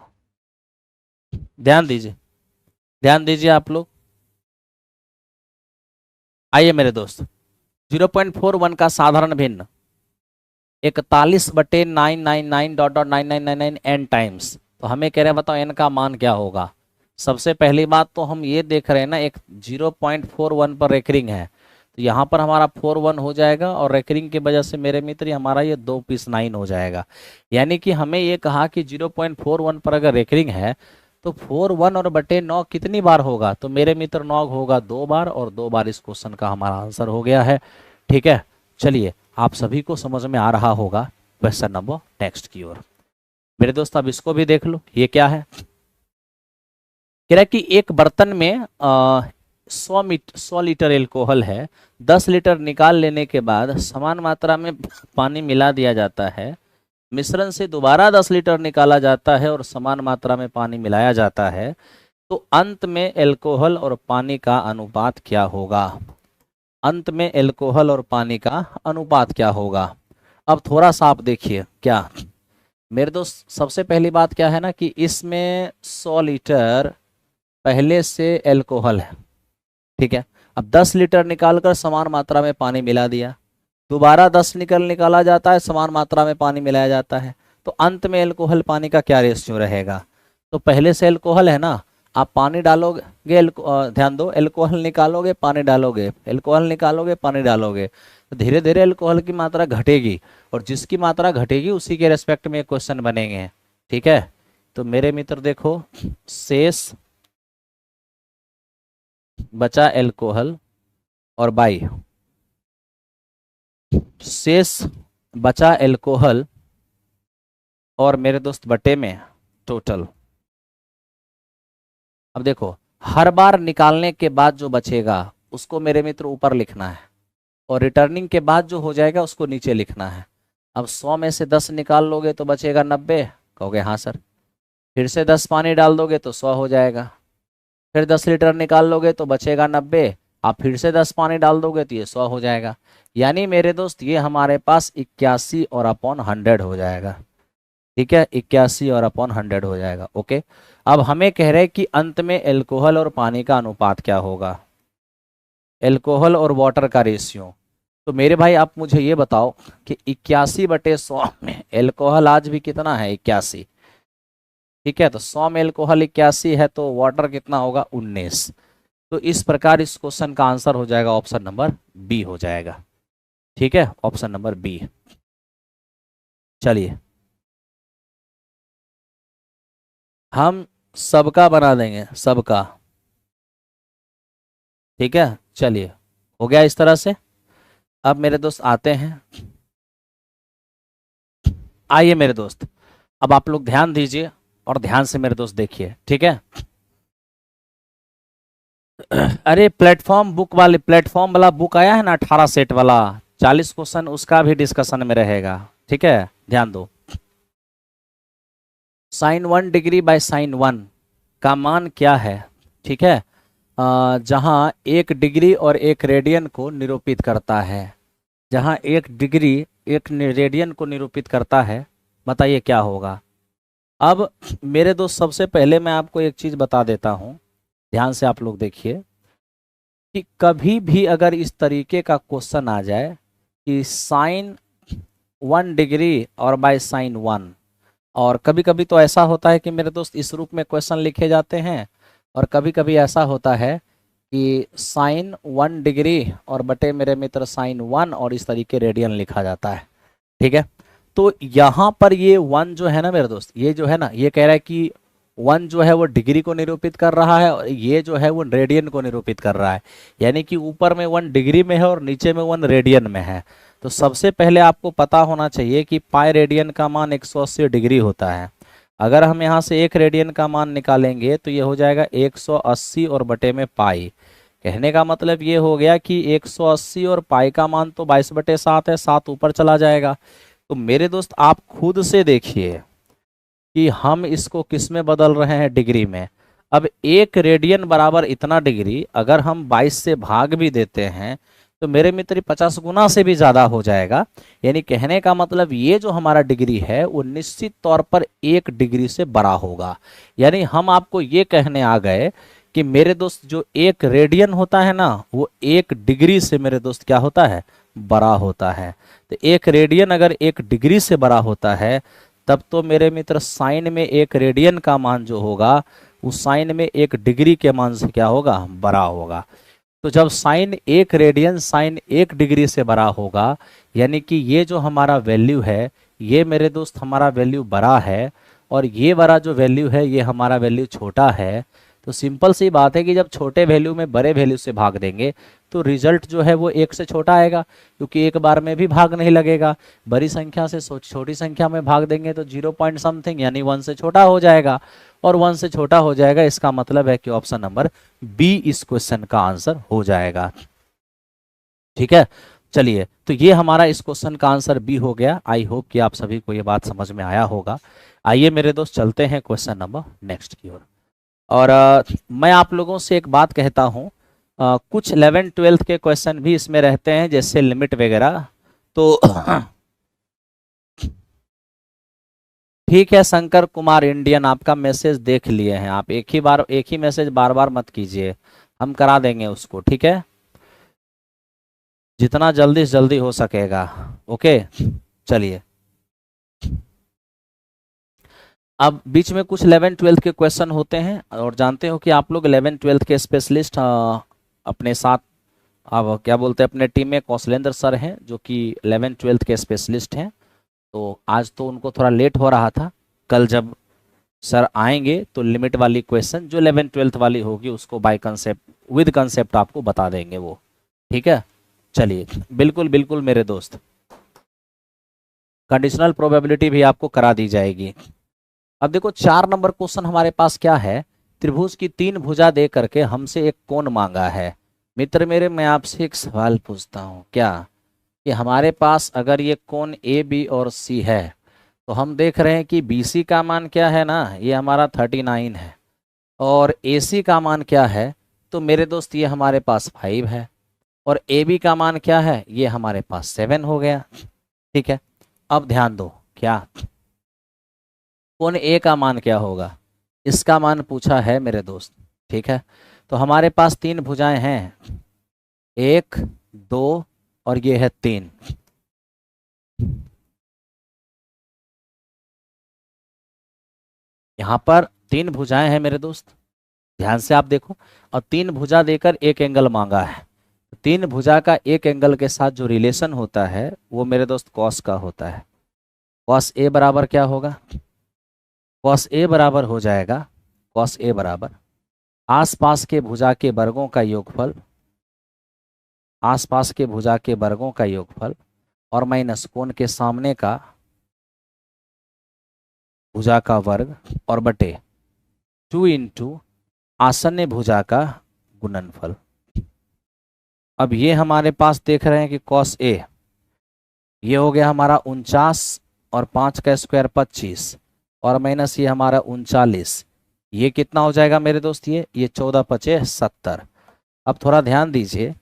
ध्यान दीजिए, ध्यान दीजिए आप लोग। आइए मेरे दोस्त, 0.41 का साधारण भिन्न 41/999 एन टाइम्स। तो हमें कह रहे हैं बताओ एन का मान क्या होगा। सबसे पहली बात तो हम ये देख रहे हैं ना, एक 0.41 पर रेकरिंग है, तो यहाँ पर हमारा 41 हो जाएगा, और रेकरिंग की वजह से मेरे मित्र हमारा ये 2 पीस 9 हो जाएगा। यानी कि हमें ये कहा कि 0.41 पर अगर रेकरिंग है तो 41 और बटे 9 कितनी बार होगा, तो मेरे मित्र 9 होगा 2 बार, और 2 बार इस क्वेश्चन का हमारा आंसर हो गया है। ठीक है, चलिए आप सभी को समझ में आ रहा होगा। क्वेश्चन नंबर नेक्स्ट की ओर मेरे दोस्त, अब इसको भी देख लो, ये क्या है। कह रहा है कि एक बर्तन में 100 लीटर एल्कोहल है, 10 लीटर निकाल लेने के बाद समान मात्रा में पानी मिला दिया जाता है, मिश्रण से दोबारा 10 लीटर निकाला जाता है और समान मात्रा में पानी मिलाया जाता है, तो अंत में एल्कोहल और पानी का अनुपात क्या होगा। अंत में एल्कोहल और पानी का अनुपात क्या होगा। अब थोड़ा सा आप देखिए क्या मेरे दोस्त, सबसे पहली बात क्या है ना कि इसमें 100 लीटर पहले से एल्कोहल है, ठीक है। अब 10 लीटर निकालकर समान मात्रा में पानी मिला दिया, दोबारा 10 निकाला जाता है, समान मात्रा में पानी मिलाया जाता है, तो अंत में एल्कोहल पानी का क्या रेशियो रहेगा। तो पहले से एल्कोहल है ना, आप पानी डालोगे, ध्यान दो, एल्कोहल निकालोगे पानी डालोगे, एल्कोहल निकालोगे पानी डालोगे, तो धीरे धीरे एल्कोहल की मात्रा घटेगी, और जिसकी मात्रा घटेगी उसी के रेस्पेक्ट में क्वेश्चन बनेंगे। ठीक है, तो मेरे मित्र देखो, शेष बचा एल्कोहल और बाई, शेष बचा एल्कोहल और मेरे दोस्त बटे में टोटल। अब देखो, हर बार निकालने के बाद जो बचेगा उसको मेरे मित्र ऊपर लिखना है, और रिटर्निंग के बाद जो हो जाएगा उसको नीचे लिखना है। अब 100 में से 10 निकाल लोगे तो बचेगा 90, कहोगे हाँ सर। फिर से 10 पानी डाल दोगे तो 100 हो जाएगा, फिर 10 लीटर निकाल लोगे तो बचेगा 90, आप फिर से 10 पानी डाल दोगे तो ये 100 हो जाएगा। यानी मेरे दोस्त ये हमारे पास 81 और अपॉन 100 हो जाएगा। ठीक है, 81 और अपॉन 100 हो जाएगा। ओके, अब हमें कह रहे हैं कि अंत में एल्कोहल और पानी का अनुपात क्या होगा, एल्कोहल और वाटर का रेशियो। तो मेरे भाई आप मुझे ये बताओ कि 81/100 में एल्कोहल आज भी कितना है, 81। ठीक है, तो 100 में एल्कोहल 81 है, तो वाटर कितना होगा, 19। तो इस प्रकार इस क्वेश्चन का आंसर हो जाएगा ऑप्शन नंबर बी हो जाएगा। ठीक है, ऑप्शन नंबर बी। चलिए हम सबका बना देंगे, सबका। ठीक है, चलिए हो गया इस तरह से। अब मेरे दोस्त आते हैं, आइए मेरे दोस्त, अब आप लोग ध्यान दीजिए और ध्यान से मेरे दोस्त देखिए। ठीक है, अरे प्लेटफॉर्म वाला बुक आया है ना, 18 सेट वाला, 40 क्वेश्चन उसका भी डिस्कशन में रहेगा। ठीक है, ध्यान दो। sin 1 डिग्री बाय sin 1 का मान क्या है। ठीक है, जहां 1 डिग्री और 1 रेडियन को निरूपित करता है, जहां 1 डिग्री 1 रेडियन को निरूपित करता है, बताइए क्या होगा। अब मेरे दोस्त सबसे पहले मैं आपको एक चीज बता देता हूं, ध्यान से आप लोग देखिए कि कभी भी अगर इस तरीके का क्वेश्चन आ जाए कि sin 1 डिग्री और बाय sin 1, और कभी कभी तो ऐसा होता है कि मेरे दोस्त इस रूप में क्वेश्चन लिखे जाते हैं, और कभी कभी ऐसा होता है कि sin 1 डिग्री और बटे मेरे मित्र sin 1 और इस तरीके रेडियन लिखा जाता है। ठीक है, तो यहाँ पर ये 1 जो है ना मेरे दोस्त, ये जो है ना, ये कह रहा है कि 1 जो है वो डिग्री को निरूपित कर रहा है, और ये जो है वो रेडियन को निरूपित कर रहा है। यानी कि ऊपर में 1 डिग्री में है और नीचे में 1 रेडियन में है। तो सबसे पहले आपको पता होना चाहिए कि पाई रेडियन का मान 180 डिग्री होता है। अगर हम यहाँ से 1 रेडियन का मान निकालेंगे तो ये हो जाएगा 180 और बटे में पाई। कहने का मतलब ये हो गया कि 180 और पाई का मान तो 22/7 है, 7 ऊपर चला जाएगा। तो मेरे दोस्त आप खुद से देखिए कि हम इसको किस में बदल रहे हैं, डिग्री में। अब 1 रेडियन बराबर इतना डिग्री अगर हम 22 से भाग भी देते हैं तो मेरे मित्र 50 गुना से भी ज़्यादा हो जाएगा। यानी कहने का मतलब ये जो हमारा डिग्री है वो निश्चित तौर पर 1 डिग्री से बड़ा होगा। यानी हम आपको ये कहने आ गए कि मेरे दोस्त जो 1 रेडियन होता है ना वो 1 डिग्री से मेरे दोस्त क्या होता है, बड़ा होता है। तो 1 रेडियन अगर 1 डिग्री से बड़ा होता है तब तो मेरे मित्र साइन में 1 रेडियन का मान जो होगा उस साइन में 1 डिग्री के मान से क्या होगा, बड़ा होगा। तो जब साइन 1 रेडियन साइन 1 डिग्री से बड़ा होगा यानी कि ये जो हमारा वैल्यू है ये मेरे दोस्त हमारा वैल्यू बड़ा है और ये वाला जो वैल्यू है ये हमारा वैल्यू छोटा है। तो सिंपल सी बात है कि जब छोटे वैल्यू में बड़े वैल्यू से भाग देंगे तो रिजल्ट जो है वो 1 से छोटा आएगा, क्योंकि एक बार में भी भाग नहीं लगेगा। बड़ी संख्या से छोटी संख्या में भाग देंगे तो 0 पॉइंट समथिंग यानी 1 से छोटा हो जाएगा, और 1 से छोटा हो जाएगा इसका मतलब है कि ऑप्शन नंबर बी इस क्वेश्चन का आंसर हो जाएगा। ठीक है, चलिए तो ये हमारा इस क्वेश्चन का आंसर बी हो गया। आई होप कि आप सभी को ये बात समझ में आया होगा। आइए मेरे दोस्त चलते हैं क्वेश्चन नंबर नेक्स्ट की ओर। और मैं आप लोगों से एक बात कहता हूँ, कुछ 11th-12th के क्वेश्चन भी इसमें रहते हैं जैसे लिमिट वगैरह। तो ठीक है शंकर कुमार इंडियन, आपका मैसेज देख लिए हैं आप। एक ही मैसेज बार बार मत कीजिए, हम करा देंगे उसको, ठीक है, जितना जल्दी से जल्दी हो सकेगा। ओके चलिए, अब बीच में कुछ 11th-12th के क्वेश्चन होते हैं और जानते हो कि आप लोग 11th-12th के स्पेशलिस्ट अपने साथ अब क्या बोलते हैं अपने टीम में कौशलेंद्र सर हैं जो कि 11th-12th के स्पेशलिस्ट हैं। तो आज तो उनको थोड़ा लेट हो रहा था, कल जब सर आएंगे तो लिमिट वाली क्वेश्चन जो 11th-12th वाली होगी उसको बाय कंसेप्ट विद कंसेप्ट आपको बता देंगे वो, ठीक है। चलिए बिल्कुल बिल्कुल मेरे दोस्त, कंडीशनल प्रोबेबिलिटी भी आपको करा दी जाएगी। अब देखो 4 नंबर क्वेश्चन हमारे पास क्या है, त्रिभुज की 3 भुजा दे करके हमसे एक कोण मांगा है। मित्र मेरे मैं आपसे एक सवाल पूछता हूँ, क्या कि हमारे पास अगर ये कोण ए बी और सी है तो हम देख रहे हैं कि बी सी का मान क्या है ना, ये हमारा 39 है, और ए सी का मान क्या है तो मेरे दोस्त ये हमारे पास 5 है, और ए बी का मान क्या है ये हमारे पास 7 हो गया। ठीक है, अब ध्यान दो, क्या कोण ए का मान क्या होगा, इसका मान पूछा है मेरे दोस्त। ठीक है, तो हमारे पास 3 भुजाएं हैं, 1 2 और ये है 3। यहां पर 3 भुजाएं हैं मेरे दोस्त, ध्यान से आप देखो, और 3 भुजा देकर एक एंगल मांगा है। 3 भुजा का एक एंगल के साथ जो रिलेशन होता है वो मेरे दोस्त कॉस का होता है। कॉस ए बराबर क्या होगा, कॉस ए बराबर हो जाएगा, कॉस ए बराबर आसपास के भुजा के वर्गों का योगफल, आसपास के भुजा के वर्गों का योगफल और माइनस कोण के सामने का भुजा का वर्ग और बटे 2 इंटू आसन्न भुजा का गुणनफल। अब ये हमारे पास देख रहे हैं कि कॉस ए ये हो गया हमारा 49 और 5 का स्क्वायर 25 और माइनस ये हमारा 39, ये कितना हो जाएगा मेरे दोस्त, ये 14 पचे 70। अब थोड़ा ध्यान दीजिए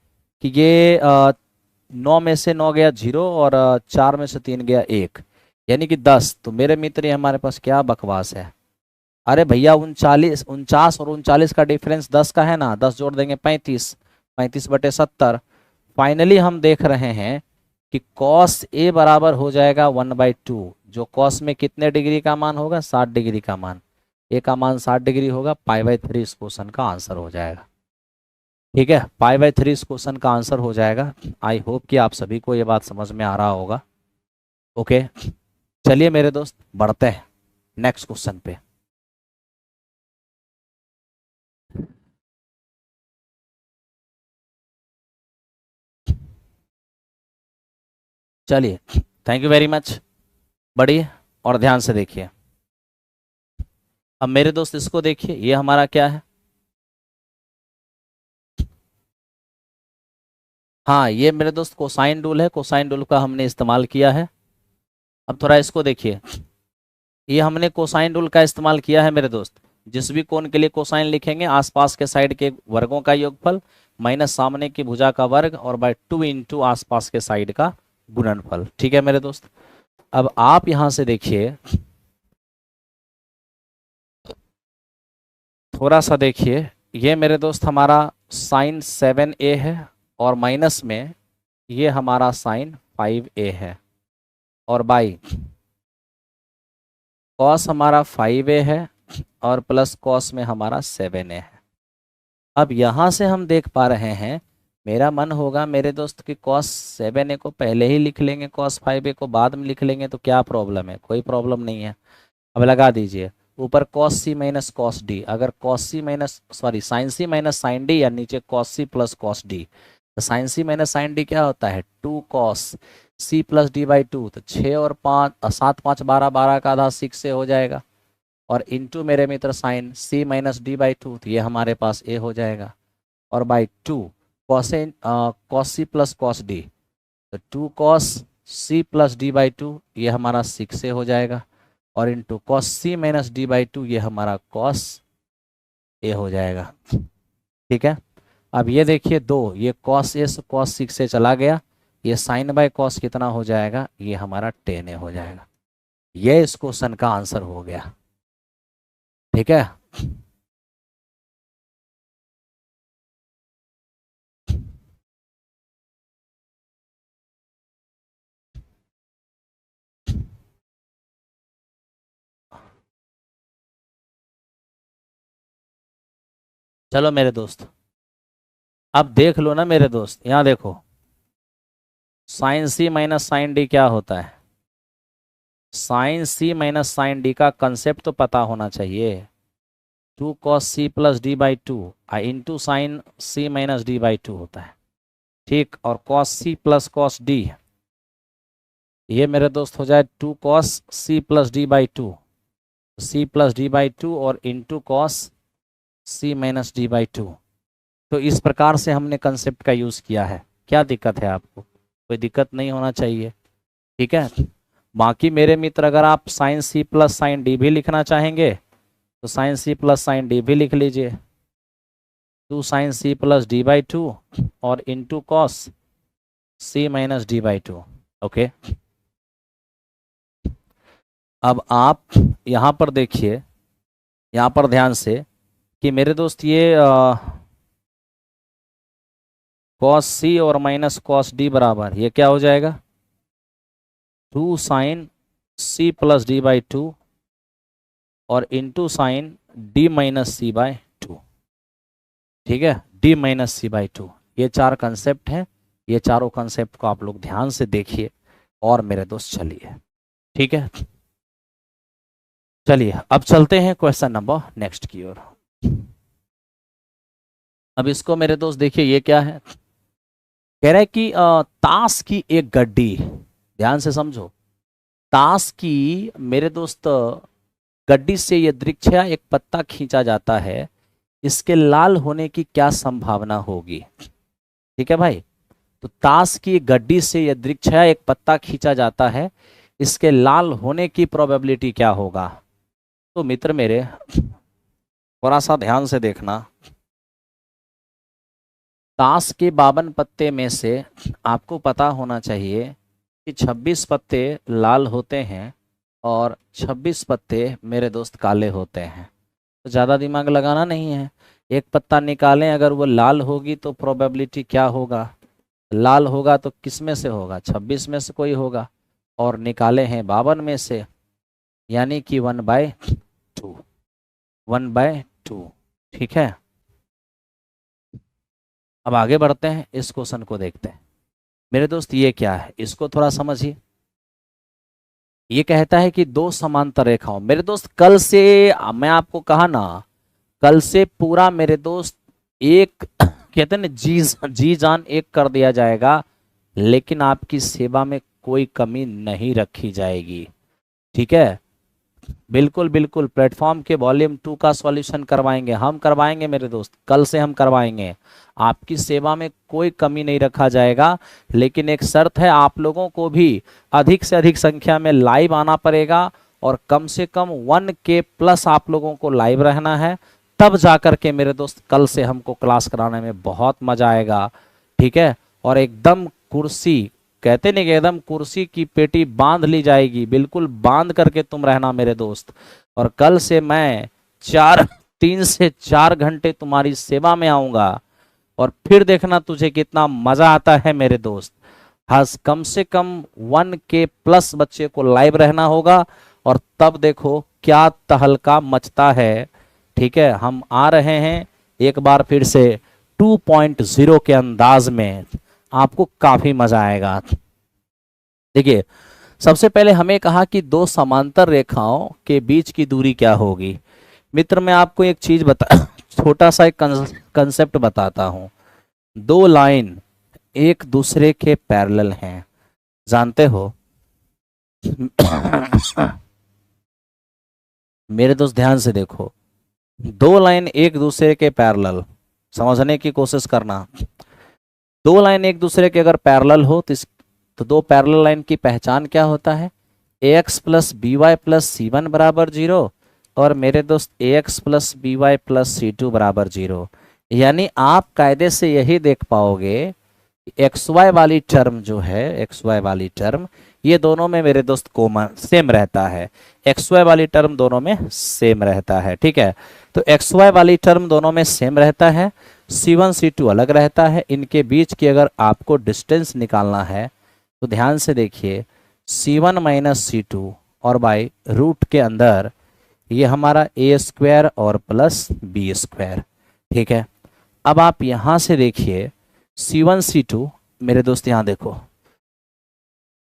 कि ये 9 में से 9 गया 0 और 4 में से 3 गया 1 यानी कि 10। तो मेरे मित्र ये हमारे पास क्या बकवास है, अरे भैया 49 और 39 का डिफरेंस 10 का है ना, 10 जोड़ देंगे 35, 35 बटे 70। फाइनली हम देख रहे हैं कि कॉस ए बराबर हो जाएगा 1/2, जो कॉस में कितने डिग्री का मान होगा, 60 डिग्री का मान, ए का मान 60 डिग्री होगा, π/3 इस क्वेश्चन का आंसर हो जाएगा। ठीक है, π/3 इस क्वेश्चन का आंसर हो जाएगा। आई होप कि आप सभी को ये बात समझ में आ रहा होगा। ओके चलिए मेरे दोस्त बढ़ते हैं नेक्स्ट क्वेश्चन पे। चलिए थैंक यू वेरी मच, बढ़िए और ध्यान से देखिए। अब मेरे दोस्त इसको देखिए, ये हमारा क्या है, हाँ ये मेरे दोस्त कोसाइन रूल है, कोसाइन रूल का हमने इस्तेमाल किया है। अब थोड़ा इसको देखिए, ये हमने कोसाइन रूल का इस्तेमाल किया है मेरे दोस्त। जिस भी कोण के लिए कोसाइन लिखेंगे आसपास के साइड के वर्गों का योगफल माइनस सामने की भुजा का वर्ग और बाय 2 इंटू आसपास के साइड का गुणनफल। ठीक है मेरे दोस्त। अब आप यहां से देखिए, थोड़ा सा देखिए, ये मेरे दोस्त हमारा साइन 7a है और माइनस में ये हमारा साइन 5a है और बाई कॉस हमारा 5a है और प्लस कॉस में हमारा 7a है। अब यहाँ से हम देख पा रहे हैं, मेरा मन होगा मेरे दोस्त कि कॉस 7a को पहले ही लिख लेंगे, कॉस 5a को बाद में लिख लेंगे, तो क्या प्रॉब्लम है? कोई प्रॉब्लम नहीं है। अब लगा दीजिए ऊपर cos C minus cos D, अगर cos C minus sorry sine C minus sine D या नीचे cos C plus cos D, तो sine C minus sine D क्या होता है? 2 cos C plus D by 2, तो 6 और 5 7 5 12, 12 का आधा 6 से हो जाएगा और इंटू मेरे मित्र sine C minus D by 2, तो ये हमारे पास ए हो जाएगा और by 2 cos C plus cos D, तो 2 cos C plus D by 2, ये हमारा 6 से हो जाएगा और into cos C minus D by 2, ये हमारा कॉस ए हो जाएगा। ठीक है। अब ये देखिए दो, ये कॉस ए कॉस 6 से चला गया, ये साइन बाय कॉस कितना हो जाएगा? ये हमारा टेन ए हो जाएगा। ये इस क्वेश्चन का आंसर हो गया। ठीक है। चलो मेरे दोस्त, अब देख लो ना मेरे दोस्त, यहाँ देखो sine C minus sine D क्या होता है? Sine C minus sine D का कंसेप्ट तो पता होना चाहिए। 2 cos C plus D by 2 into sine C minus D by 2 होता है। ठीक, और cos C plus cos D, ये मेरे दोस्त हो जाए 2 cos C plus D by 2, C plus D by 2 और into cos C minus D by 2। तो इस प्रकार से हमने कंसेप्ट का यूज़ किया है। क्या दिक्कत है आपको? कोई दिक्कत नहीं होना चाहिए। ठीक है। बाकी मेरे मित्र, अगर आप sine C plus sine D भी लिखना चाहेंगे तो sine C plus sine D भी लिख लीजिए, 2 sine C plus D by 2 और into cos C minus D by 2। Okay. अब आप यहाँ पर देखिए, यहाँ पर ध्यान से कि मेरे दोस्त ये कॉस सी और माइनस कॉस डी बराबर ये क्या हो जाएगा? 2 sine C plus D by 2 और into sine D minus C by 2। ठीक है, डी माइनस सी बाई 2। ये 4 कंसेप्ट हैं, ये चारों कंसेप्ट को आप लोग ध्यान से देखिए और मेरे दोस्त चलिए। ठीक है, चलिए अब चलते हैं क्वेश्चन नंबर नेक्स्ट की ओर। अब इसको मेरे दोस्त देखिए, ये क्या है? कह रहा है कि ताश की एक गड्डी, ध्यान से समझो, ताश की मेरे दोस्त गड्डी से ये दृक्षया एक पत्ता खींचा जाता है, इसके लाल होने की क्या संभावना होगी? ठीक है भाई, तो ताश की गड्डी से ये दृक्षया एक पत्ता खींचा जाता है, इसके लाल होने की प्रोबेबिलिटी क्या होगा? तो मित्र मेरे थोड़ा सा ध्यान से देखना, ताश के 52 पत्ते में से आपको पता होना चाहिए कि 26 पत्ते लाल होते हैं और 26 पत्ते मेरे दोस्त काले होते हैं। तो ज़्यादा दिमाग लगाना नहीं है, एक पत्ता निकालें, अगर वो लाल होगी तो प्रोबेबिलिटी क्या होगा? लाल होगा तो किस में से होगा? 26 में से कोई होगा, और निकाले हैं 52 में से, यानी कि 1/2, 1/2। ठीक है, अब आगे बढ़ते हैं, इस क्वेश्चन को देखते हैं। मेरे दोस्त ये क्या है, इसको थोड़ा समझिए। ये कहता है कि 2 समांतर रेखाओं, मेरे दोस्त कल से मैं आपको कहा ना, कल से पूरा मेरे दोस्त एक कहते हैं ना जी जान एक कर दिया जाएगा, लेकिन आपकी सेवा में कोई कमी नहीं रखी जाएगी। ठीक है, बिल्कुल बिल्कुल प्लेटफॉर्म के वॉल्यूम 2 का सॉल्यूशन करवाएंगे, हम करवाएंगे मेरे दोस्त, कल से हम करवाएंगे। आपकी सेवा में कोई कमी नहीं रखा जाएगा, लेकिन एक शर्त है, आप लोगों को भी अधिक से अधिक संख्या में लाइव आना पड़ेगा और कम से कम 1K प्लस आप लोगों को लाइव रहना है, तब जाकर के मेरे दोस्त कल से हमको क्लास कराने में बहुत मजा आएगा, ठीक है। और एकदम कुर्सी, कहते नहीं कि एकदम कुर्सी की पेटी बांध ली जाएगी, बिल्कुल बांध करके तुम रहना मेरे दोस्त। और कल से मैं 3 से 4 घंटे तुम्हारी सेवा में आऊंगा, और फिर देखना तुझे कितना मजा आता है मेरे दोस्त। हाँ, कम से कम 1K प्लस बच्चे को लाइव रहना होगा, और तब देखो क्या तहलका मचता है, ठीक है। हम आ रहे हैं एक बार फिर से 2.0 के अंदाज में, आपको काफी मजा आएगा। देखिए, सबसे पहले हमें कहा कि दो समांतर रेखाओं के बीच की दूरी क्या होगी। मित्र, मैं आपको एक चीज छोटा सा एक कंसेप्ट बताता हूं। दो लाइन एक दूसरे के पैरेलल हैं, जानते हो। मेरे दोस्त ध्यान से देखो, दो लाइन एक दूसरे के पैरेलल, समझने की कोशिश करना। दो लाइन एक दूसरे के अगर पैरेलल हो तो दो पैरेलल लाइन की पहचान क्या होता है, ax plus B Y plus C one बराबर 0, और मेरे दोस्त ax plus B Y plus C two बराबर 0। यानी आप कायदे से यही देख पाओगे एक्स वाई वाली टर्म जो है, एक्स वाई वाली टर्म, ये दोनों में मेरे दोस्त कॉमन सेम रहता है। एक्स वाई वाली टर्म दोनों में सेम रहता है, ठीक है। तो एक्स वाई वाली टर्म दोनों में सेम रहता है, C1 C2 अलग रहता है। इनके बीच की अगर आपको डिस्टेंस निकालना है तो ध्यान से देखिए, C1 माइनस C2 और बाई रूट के अंदर ये हमारा a स्क्वायर और प्लस बी स्क्वायर, ठीक है। अब आप यहां से देखिए C1 C2, मेरे दोस्त यहां देखो,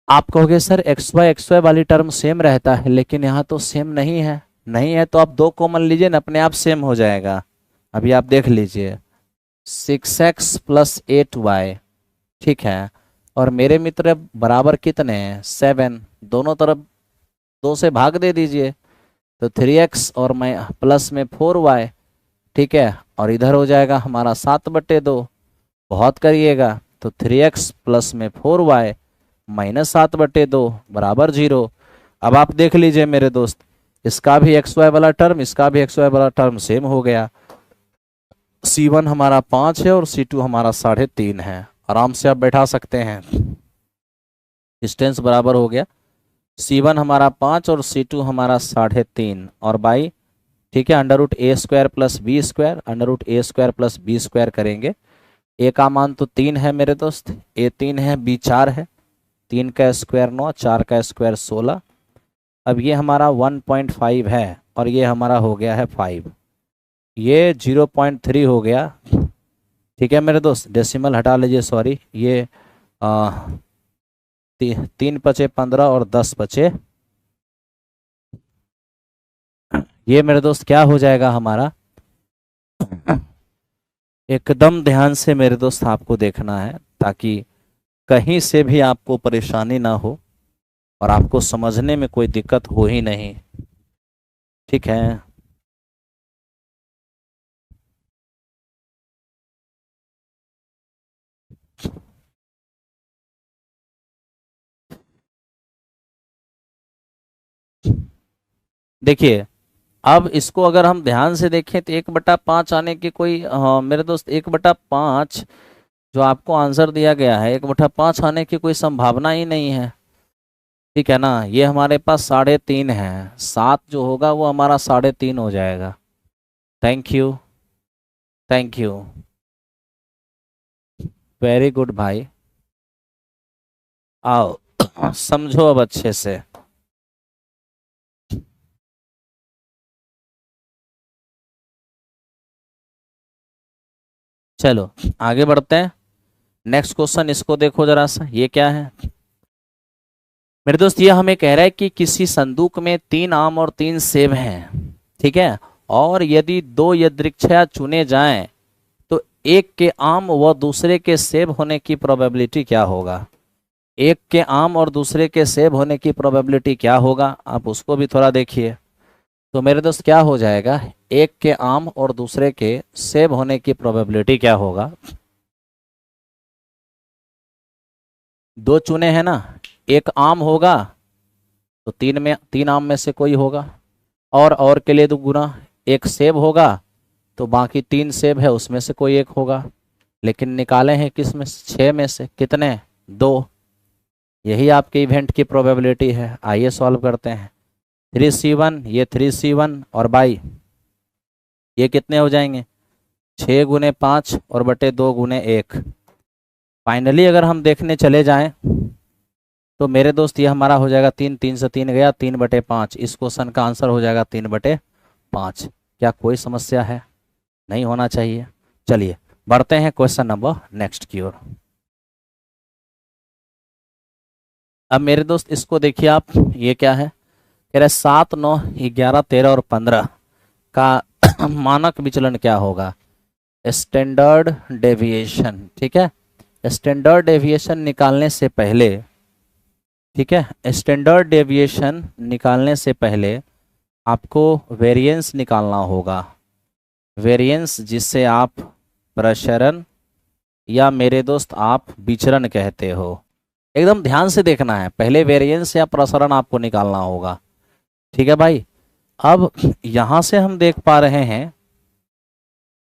आप कहोगे सर एक्स वाई वाली टर्म सेम रहता है, लेकिन यहाँ तो सेम नहीं है। नहीं है तो आप दो कॉमन लीजिए ना, अपने आप सेम हो जाएगा। अभी आप देख लीजिए 6x प्लस 8y, ठीक है। और मेरे मित्र बराबर कितने हैं, 7, दोनों तरफ 2 से भाग दे दीजिए, तो 3x और मैं प्लस में 4y, ठीक है। और इधर हो जाएगा हमारा 7/2, बहुत करिएगा, तो 3x प्लस में 4y माइनस 7/2 बराबर 0। अब आप देख लीजिए मेरे दोस्त, इसका भी एक्स वाई वाला टर्म, इसका भी एक्स वाई वाला टर्म सेम हो गया। C1 हमारा 5 है और C2 हमारा 3.5 है। आराम से आप बैठा सकते हैं, डिस्टेंस बराबर हो गया। C1 हमारा 5 और C2 हमारा 3.5, और बाई, ठीक है, under root A square plus B square, under root A square plus B square करेंगे। ए का मान तो 3 है मेरे दोस्त, ए 3 है, बी 4 है, 3 का स्क्वायर 9, 4 का स्क्वायर 16। अब ये हमारा 1.5 है और ये हमारा हो गया है 5, ये 0.3 हो गया, ठीक है मेरे दोस्त। डेसिमल हटा लीजिए, सॉरी, ये 3 बचे 15 और 10 बचे, ये मेरे दोस्त क्या हो जाएगा हमारा। एकदम ध्यान से मेरे दोस्त आपको देखना है, ताकि कहीं से भी आपको परेशानी ना हो और आपको समझने में कोई दिक्कत हो ही नहीं, ठीक है। देखिए, अब इसको अगर हम ध्यान से देखें तो 1/5 आने की कोई, हाँ मेरे दोस्त, 1/5 जो आपको आंसर दिया गया है, 1/5 आने की कोई संभावना ही नहीं है, ठीक है ना। ये हमारे पास 3.5 है, 7 जो होगा वो हमारा 3.5 हो जाएगा। Thank you, thank you, very good भाई। आओ समझो अब अच्छे से। चलो आगे बढ़ते हैं, नेक्स्ट क्वेश्चन, इसको देखो जरा सा, ये क्या है मेरे दोस्त। ये हमें कह रहा है कि किसी संदूक में 3 आम और 3 सेब हैं, ठीक है। और यदि 2 यादृच्छिक चुने जाएं तो एक के आम व दूसरे के सेब होने की प्रोबेबिलिटी क्या होगा। एक के आम और दूसरे के सेब होने की प्रोबेबिलिटी क्या होगा, आप उसको भी थोड़ा देखिए। तो मेरे दोस्त क्या हो जाएगा, एक के आम और दूसरे के सेब होने की प्रोबेबिलिटी क्या होगा। 2 चुने हैं ना, एक आम होगा तो 3 आम में से कोई होगा, और के लिए 2 गुना, एक सेब होगा तो बाकी 3 सेब है उसमें से कोई एक होगा, लेकिन निकाले हैं किस में, 6 में से कितने, 2। यही आपके इवेंट की प्रोबेबिलिटी है। आइए सॉल्व करते हैं। 3C1, ये 3C1 और बाई ये कितने हो जाएंगे, 6 गुने 5 और बटे 2 गुने 1। फाइनली अगर हम देखने चले जाएं तो मेरे दोस्त ये हमारा हो जाएगा 3, 3 से 3 गया, 3/5। इस क्वेश्चन का आंसर हो जाएगा 3/5। क्या कोई समस्या है, नहीं होना चाहिए। चलिए बढ़ते हैं क्वेश्चन नंबर नेक्स्ट की ओर। अब मेरे दोस्त इसको देखिए आप, ये क्या है, कह रहे 7, 9, 11, 13 और 15 का मानक विचलन क्या होगा, स्टैंडर्ड डेविएशन। ठीक है, स्टैंडर्ड डेविएशन निकालने से पहले, ठीक है, स्टैंडर्ड डेविएशन निकालने से पहले आपको वेरिएंस निकालना होगा। वेरिएंस जिससे आप प्रसरण या मेरे दोस्त आप विचरण कहते हो। एकदम ध्यान से देखना है, पहले वेरिएंस या प्रसरण आपको निकालना होगा। ठीक है भाई। अब यहां से हम देख पा रहे हैं,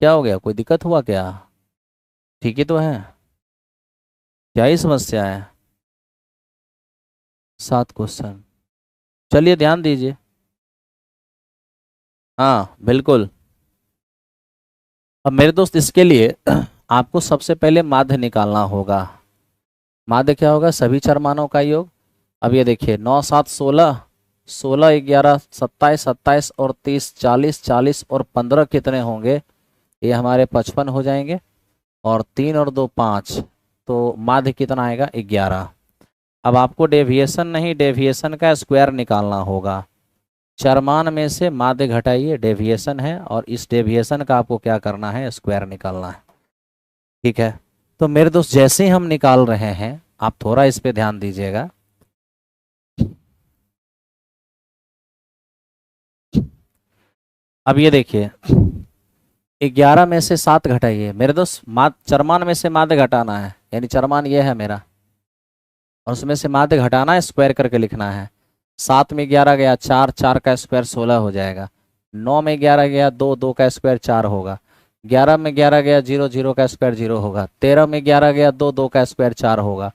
क्या हो गया, कोई दिक्कत हुआ क्या, ठीक ही तो है, क्या ही समस्या है। 7 क्वेश्चन, चलिए ध्यान दीजिए। हाँ बिल्कुल। अब मेरे दोस्त इसके लिए आपको सबसे पहले माध्य निकालना होगा। माध्य क्या होगा, सभी चरमानों का योग। अब ये देखिए 9, 7, 16, 16, 11, 27, 27 और 30, 40, 40 और 15 कितने होंगे, ये हमारे 55 हो जाएंगे। और 3 और 2 5, तो माध्य कितना आएगा, 11। अब आपको डेविएशन नहीं, डेविएशन का स्क्वायर निकालना होगा। चरमान में से माध्य घटाइए, डेविएशन है, और इस डेविएशन का आपको क्या करना है, स्क्वायर निकालना है। ठीक है, तो मेरे दोस्त जैसे ही हम निकाल रहे हैं, आप थोड़ा इस पे ध्यान दीजिएगा। अब ये देखिए 11 में से 7 घटाइए मेरे दोस्त, चरमान में से माध्य घटाना है, यानी चरमान ये है मेरा, और उसमें से माध्य घटाना है, स्क्वायर करके लिखना है। 7 में 11 गया 4, 4 का स्क्वायर 16 हो जाएगा। 9 में 11 गया 2, 2 का स्क्वायर 4 होगा। 11 में 11 गया 0, 0 का स्क्वायर 0 होगा। 13 में 11 गया 2, 2 का स्क्वायर 4 होगा।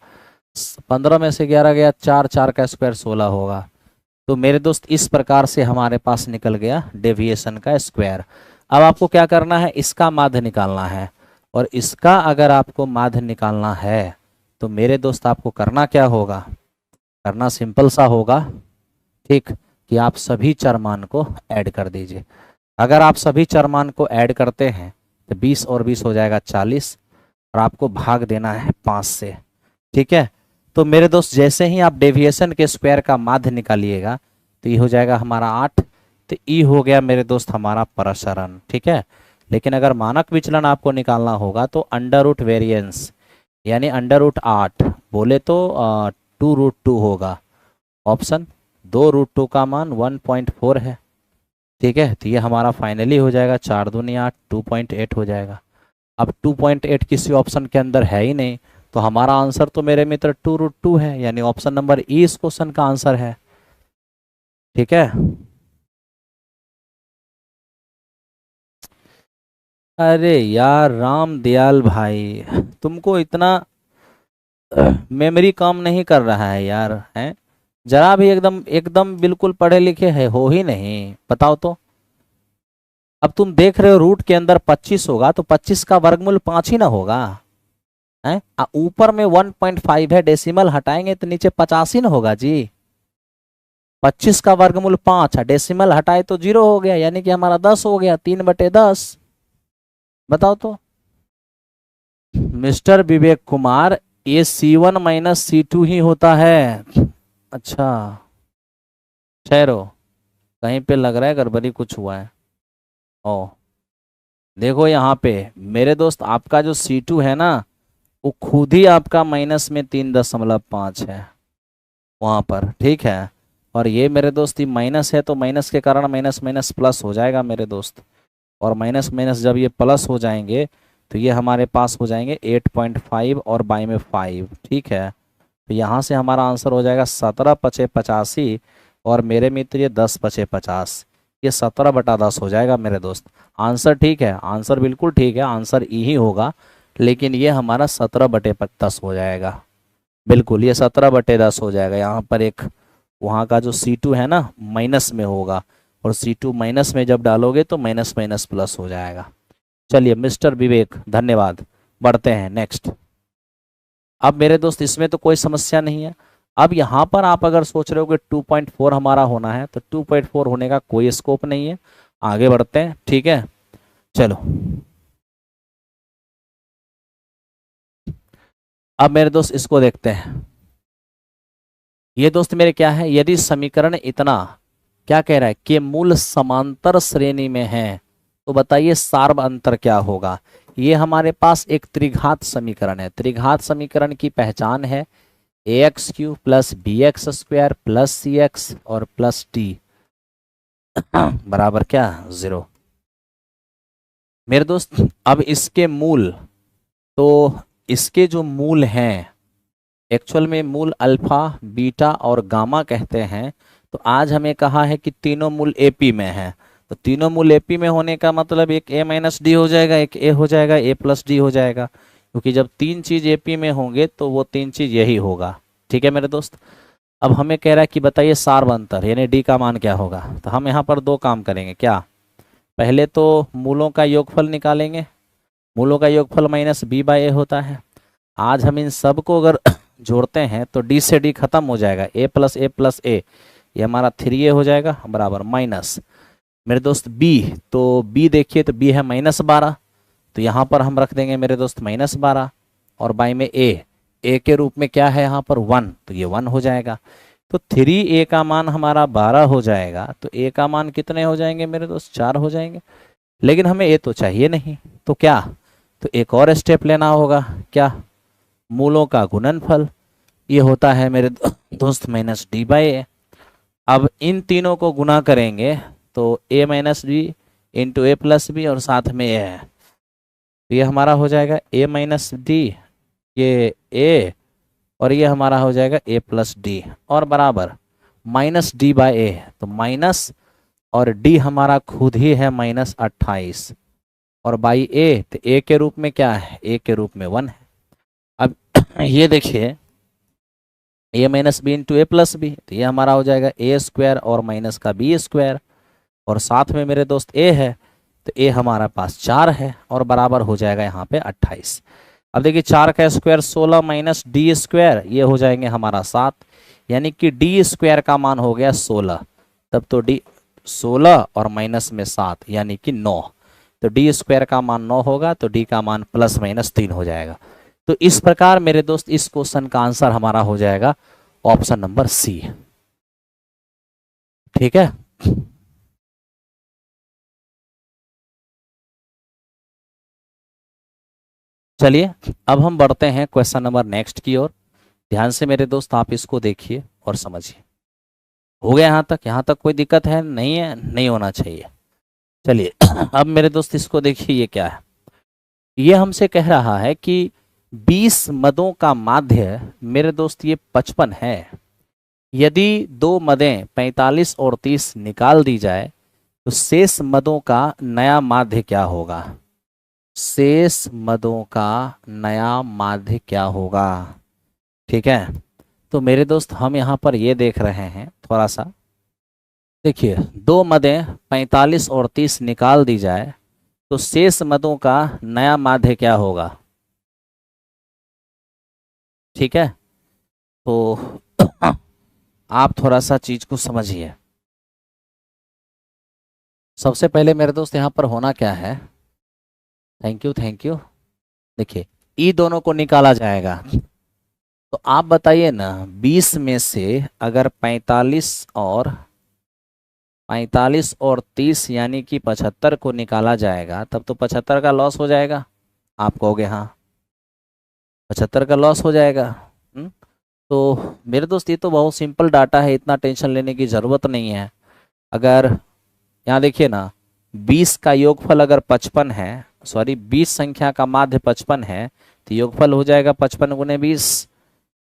15 में से 11 गया 4, 4 का स्क्वायर 16 होगा। तो मेरे दोस्त इस प्रकार से हमारे पास निकल गया डेविएशन का स्क्वायर। अब आपको क्या करना है, इसका माध्य निकालना है, और इसका अगर आपको माध्य निकालना है तो मेरे दोस्त आपको करना क्या होगा, करना सिंपल सा होगा, ठीक, कि आप सभी चरमान को ऐड कर दीजिए। अगर आप सभी चरमान को ऐड करते हैं तो 20 और 20 हो जाएगा 40, और आपको भाग देना है 5 से। ठीक है, तो मेरे दोस्त जैसे ही आप डेविएशन के स्क्वायर का माध्य निकालिएगा तो ये हो जाएगा हमारा 8, तो ई हो गया मेरे दोस्त हमारा प्रसरण। ठीक है, लेकिन अगर मानक विचलन आपको निकालना होगा तो अंडर रूट वेरिएंस, यानी अंडर रूट 8 बोले तो 2√2 होगा। ऑप्शन 2√2 का मान 1.4 है। ठीक है, तो ये हमारा फाइनली हो जाएगा 4 दूनी 8, 2.8 हो जाएगा। अब 2.8 किसी ऑप्शन के अंदर है ही नहीं, तो हमारा आंसर तो मेरे मित्र 2√2 है, यानी ऑप्शन नंबर ई इस क्वेश्चन का आंसर है। ठीक है, अरे यार राम दयाल भाई, तुमको इतना मेमोरी काम नहीं कर रहा है यार, हैं, जरा भी एकदम एकदम बिल्कुल पढ़े लिखे है हो ही नहीं, बताओ तो। अब तुम देख रहे हो रूट के अंदर 25 होगा, तो 25 का वर्गमूल 5 ही ना होगा, हैं, ऊपर में 1.5 है, डेसिमल हटाएंगे तो नीचे 85 ना होगा जी। 25 का वर्गमूल 5 है, डेसिमल हटाए तो 0 हो गया, यानी कि हमारा 10 हो गया, 3/10। बताओ तो मिस्टर विवेक कुमार, ये C1 माइनस C2 ही होता है। अच्छा, ठहरो, कहीं पे लग रहा है गड़बड़ी कुछ हुआ है। ओ देखो यहाँ पे मेरे दोस्त, आपका जो C2 है ना, वो खुद ही आपका माइनस में 3.5 है वहाँ पर। ठीक है, और ये मेरे दोस्त ये माइनस है, तो माइनस के कारण माइनस माइनस प्लस हो जाएगा मेरे दोस्त, और माइनस माइनस जब ये प्लस हो जाएंगे तो ये हमारे पास हो जाएंगे 8.5 और बाई में 5। ठीक है, तो यहाँ से हमारा आंसर हो जाएगा 17 × 5 = 85, और मेरे मित्र ये 10 × 50। ये 17/10 हो जाएगा मेरे दोस्त। आंसर ठीक है, आंसर बिल्कुल ठीक है, आंसर ई ही होगा, लेकिन ये हमारा 17/10 हो जाएगा। बिल्कुल ये 17/10 हो जाएगा। यहाँ पर एक वहाँ का जो C2 है ना माइनस में होगा, और C2 माइनस में जब डालोगे तो माइनस माइनस प्लस हो जाएगा। चलिए मिस्टर विवेक धन्यवाद, बढ़ते हैं नेक्स्ट। अब मेरे दोस्त इसमें तो कोई समस्या नहीं है। अब यहाँ पर आप अगर सोच रहे हो कि 2.4 हमारा होना है, तो 2.4 होने का कोई स्कोप नहीं है। आगे बढ़ते हैं, ठीक है। चलो अब मेरे दोस्त इसको देखते हैं। ये दोस्त मेरे क्या है, यदि समीकरण इतना क्या कह रहा है कि मूल समांतर श्रेणी में है, तो बताइए सार्व अंतर क्या होगा। ये हमारे पास एक त्रिघात समीकरण है। त्रिघात समीकरण की पहचान है ax³ plus bx² plus cx और प्लस d बराबर क्या 0। मेरे दोस्त अब इसके मूल, तो इसके जो मूल हैं एक्चुअल में मूल अल्फा बीटा और गामा कहते हैं। तो आज हमें कहा है कि तीनों मूल एपी में है, तो तीनों मूल एपी में होने का मतलब एक a माइनस डी हो जाएगा, एक a हो जाएगा, a प्लस डी हो जाएगा, क्योंकि जब तीन चीज एपी में होंगे तो वो तीन चीज यही होगा। ठीक है मेरे दोस्त। अब हमें कह रहा है कि बताइए सार्व अंतर यानी डी का मान क्या होगा। तो हम यहाँ पर दो काम करेंगे। क्या, पहले तो मूलों का योगफल निकालेंगे। मूलों का योगफल माइनस b/a होता है। आज हम इन सब को अगर जोड़ते हैं तो d से d खत्म हो जाएगा, a प्लस a ये हमारा 3a हो जाएगा बराबर माइनस मेरे दोस्त b। तो b देखिए तो b है -12, तो यहाँ पर हम रख देंगे मेरे दोस्त -12, और बाई में a के रूप में क्या है यहाँ पर 1, तो ये 1 हो जाएगा। तो 3a का मान हमारा 12 हो जाएगा, तो a का मान कितने हो जाएंगे मेरे दोस्त 4 हो जाएंगे। लेकिन हमें a तो चाहिए नहीं, तो क्या, तो एक और स्टेप लेना होगा। क्या, मूलों का गुणनफल, ये होता है मेरे दोस्त माइनस d/a। अब इन तीनों को गुना करेंगे तो a minus D into A plus B और साथ में a है, तो ये हमारा हो जाएगा a माइनस डी, ये a, और ये हमारा हो जाएगा a प्लस डी, और बराबर माइनस d/a। तो माइनस और d हमारा खुद ही है -28, और बाई a, तो a के रूप में क्या है, a के रूप में 1 है। अब ये देखिए a minus B into A plus B, तो ये हमारा हो जाएगा a² और माइनस का b², और साथ में मेरे दोस्त a है, तो a हमारा पास 4 है, और बराबर हो जाएगा यहाँ पे 28। अब देखिए 4 का स्क्वायर 16 माइनस d², ये हो जाएंगे हमारा 7, यानी कि d² का मान हो गया 16। तब तो d 16 और माइनस में 7 यानी कि 9, तो d² का मान 9 होगा, तो d का मान ±3 हो जाएगा। तो इस प्रकार मेरे दोस्त इस क्वेश्चन का आंसर हमारा हो जाएगा ऑप्शन नंबर सी। ठीक है, चलिए अब हम बढ़ते हैं क्वेश्चन नंबर नेक्स्ट की ओर। ध्यान से मेरे दोस्त आप इसको देखिए और समझिए। हो गया यहाँ तक? यहाँ तक कोई दिक्कत है? नहीं है, नहीं होना चाहिए। चलिए अब मेरे दोस्त इसको देखिए, ये क्या है। ये हमसे कह रहा है कि 20 मदों का माध्य मेरे दोस्त ये 55 है। यदि दो मदें 45 और 30 निकाल दी जाए तो शेष मदों का नया माध्य क्या होगा। शेष मदों का नया माध्य क्या होगा। ठीक है, तो मेरे दोस्त हम यहाँ पर ये देख रहे हैं थोड़ा सा, देखिए दो मदें 45 और 30 निकाल दी जाए तो शेष मदों का नया माध्य क्या होगा। ठीक है, तो आप थोड़ा सा चीज को समझिए। सबसे पहले मेरे दोस्त यहाँ पर होना क्या है, थैंक यू थैंक यू। देखिए ई दोनों को निकाला जाएगा, तो आप बताइए ना 20 में से अगर 45 और 30 यानी कि 75 को निकाला जाएगा, तब तो 75 का लॉस हो जाएगा। आप कहोगे हाँ 75 का लॉस हो जाएगा। तो मेरे दोस्त ये तो बहुत सिंपल डाटा है, इतना टेंशन लेने की ज़रूरत नहीं है। अगर यहाँ देखिए ना 20 का योगफल अगर 55 है, सॉरी 20 संख्या का माध्य 55 है, तो योगफल हो जाएगा 55 गुने 20।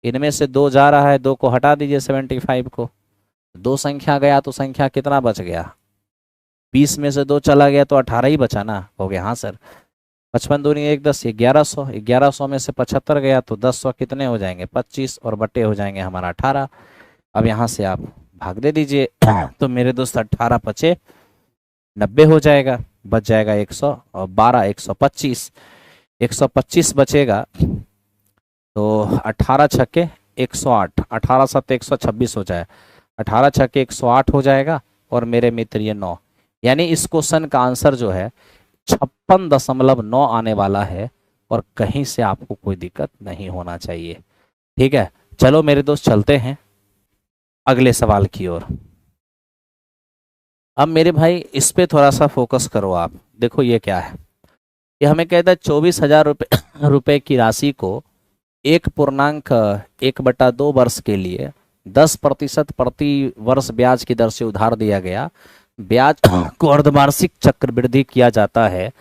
इनमें से 2 जा रहा है, 2 को हटा दीजिए 75 को, 2 संख्या गया तो संख्या कितना बच गया 20 में से 2 चला गया तो 18 ही बचा ना। हो गया हाँ सर। 55 दूनी 1 10, 1100, 1100 में से 75 गया तो 10 कितने हो जाएंगे 25, और बटे हो जाएंगे हमारा 18। अब यहाँ से आप भाग दे दीजिए तो मेरे दोस्त 18 पचे 90 हो जाएगा, बच जाएगा 100, और 12 125, 125 बचेगा तो 18 छक्के 108, 18 7 126 हो जाए, 18 छक्के 108 हो जाएगा, और मेरे मित्र ये 9, यानी इस क्वेश्चन का आंसर जो है 56.9 आने वाला है, और कहीं से आपको कोई दिक्कत नहीं होना चाहिए। ठीक है, चलो मेरे दोस्त चलते हैं अगले सवाल की ओर। अब मेरे भाई इस पे थोड़ा सा फोकस करो आप। देखो ये क्या है, ये हमें कहता है 24,000 रुपये की राशि को 1.1/2 वर्ष के लिए 10% प्रति वर्ष ब्याज की दर से उधार दिया गया। ब्याज को अर्धवार्षिक चक्रवृद्धि किया जाता है,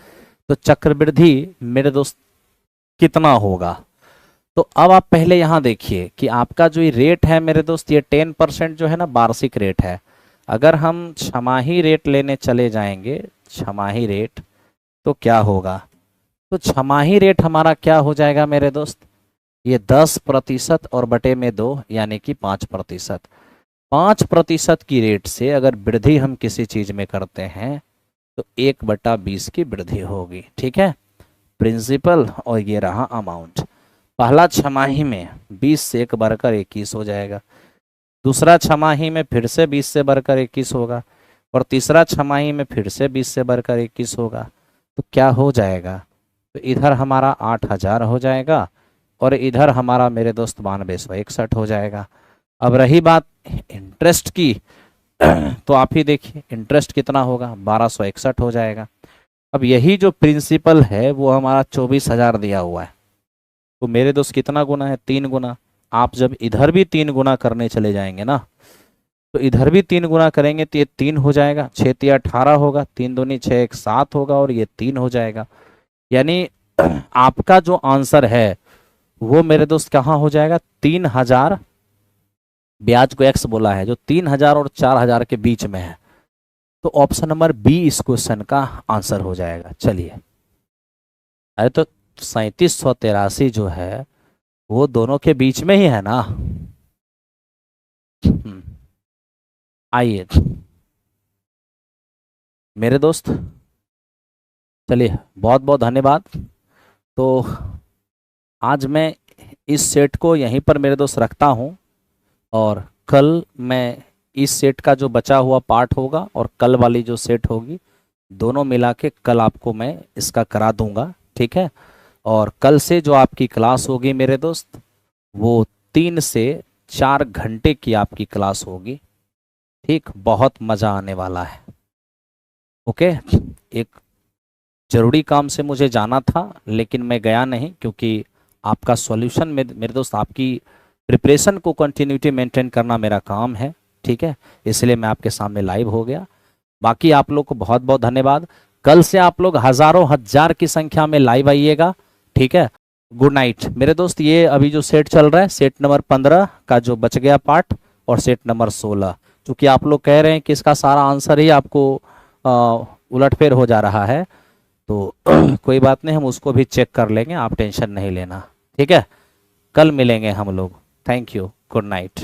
तो चक्रवृद्धि मेरे दोस्त कितना होगा। तो अब आप पहले यहाँ देखिए कि आपका जो ये रेट है मेरे दोस्त, ये 10% जो है ना वार्षिक रेट है। अगर हम छमाही रेट लेने चले जाएंगे, छमाही रेट, तो क्या होगा, तो छमाही रेट हमारा क्या हो जाएगा मेरे दोस्त, ये 10% और बटे में 2 यानी कि 5%। 5% की रेट से अगर वृद्धि हम किसी चीज में करते हैं तो 1/20 की वृद्धि होगी। ठीक है, प्रिंसिपल और ये रहा अमाउंट। पहला छमाही में 20 से 1 बढ़कर 21 हो जाएगा, दूसरा छमाही में फिर से 20 से बढ़कर 21 होगा, और तीसरा छमाही में फिर से 20 से बढ़कर 21 होगा। तो क्या हो जाएगा, तो इधर हमारा 8,000 हो जाएगा, और इधर हमारा मेरे दोस्त 9261 हो जाएगा। अब रही बात इंटरेस्ट की तो आप ही देखिए इंटरेस्ट कितना होगा, 1261 हो जाएगा। अब यही जो प्रिंसिपल है वो हमारा 24,000 दिया हुआ है, तो मेरे दोस्त कितना गुना है, 3 गुना। आप जब इधर भी 3 गुना करने चले जाएंगे ना, तो इधर भी 3 गुना करेंगे तो ये 3 हो जाएगा, 6 3 18 होगा, 3 दूनी 6 1 7 होगा, और ये 3 हो जाएगा। यानी आपका जो आंसर है वो मेरे दोस्त कहाँ हो जाएगा, 3,000, ब्याज को एक्स बोला है, जो 3,000 और 4,000 के बीच में है। तो ऑप्शन नंबर बी इस क्वेश्चन का आंसर हो जाएगा। चलिए, अरे तो 3783 जो है वो दोनों के बीच में ही है ना। आइए मेरे दोस्त, चलिए बहुत बहुत धन्यवाद। तो आज मैं इस सेट को यहीं पर मेरे दोस्त रखता हूँ, और कल मैं इस सेट का जो बचा हुआ पार्ट होगा और कल वाली जो सेट होगी, दोनों मिला के कल आपको मैं इसका करा दूंगा। ठीक है, और कल से जो आपकी क्लास होगी मेरे दोस्त, वो 3 से 4 घंटे की आपकी क्लास होगी। ठीक, बहुत मज़ा आने वाला है। ओके, एक ज़रूरी काम से मुझे जाना था लेकिन मैं गया नहीं, क्योंकि आपका सॉल्यूशन में मेरे दोस्त, आपकी प्रिपरेशन को कंटिन्यूटी मेंटेन करना मेरा काम है। ठीक है, इसलिए मैं आपके सामने लाइव हो गया। बाकी आप लोग को बहुत बहुत धन्यवाद। कल से आप लोग हज़ारों हजार की संख्या में लाइव आइएगा। ठीक है, गुड नाइट मेरे दोस्त। ये अभी जो सेट चल रहा है, सेट नंबर 15 का जो बच गया पार्ट, और सेट नंबर 16, चूँकि आप लोग कह रहे हैं कि इसका सारा आंसर ही आपको उलटफेर हो जा रहा है, तो कोई बात नहीं, हम उसको भी चेक कर लेंगे, आप टेंशन नहीं लेना। ठीक है, कल मिलेंगे हम लोग। Thank you, good night.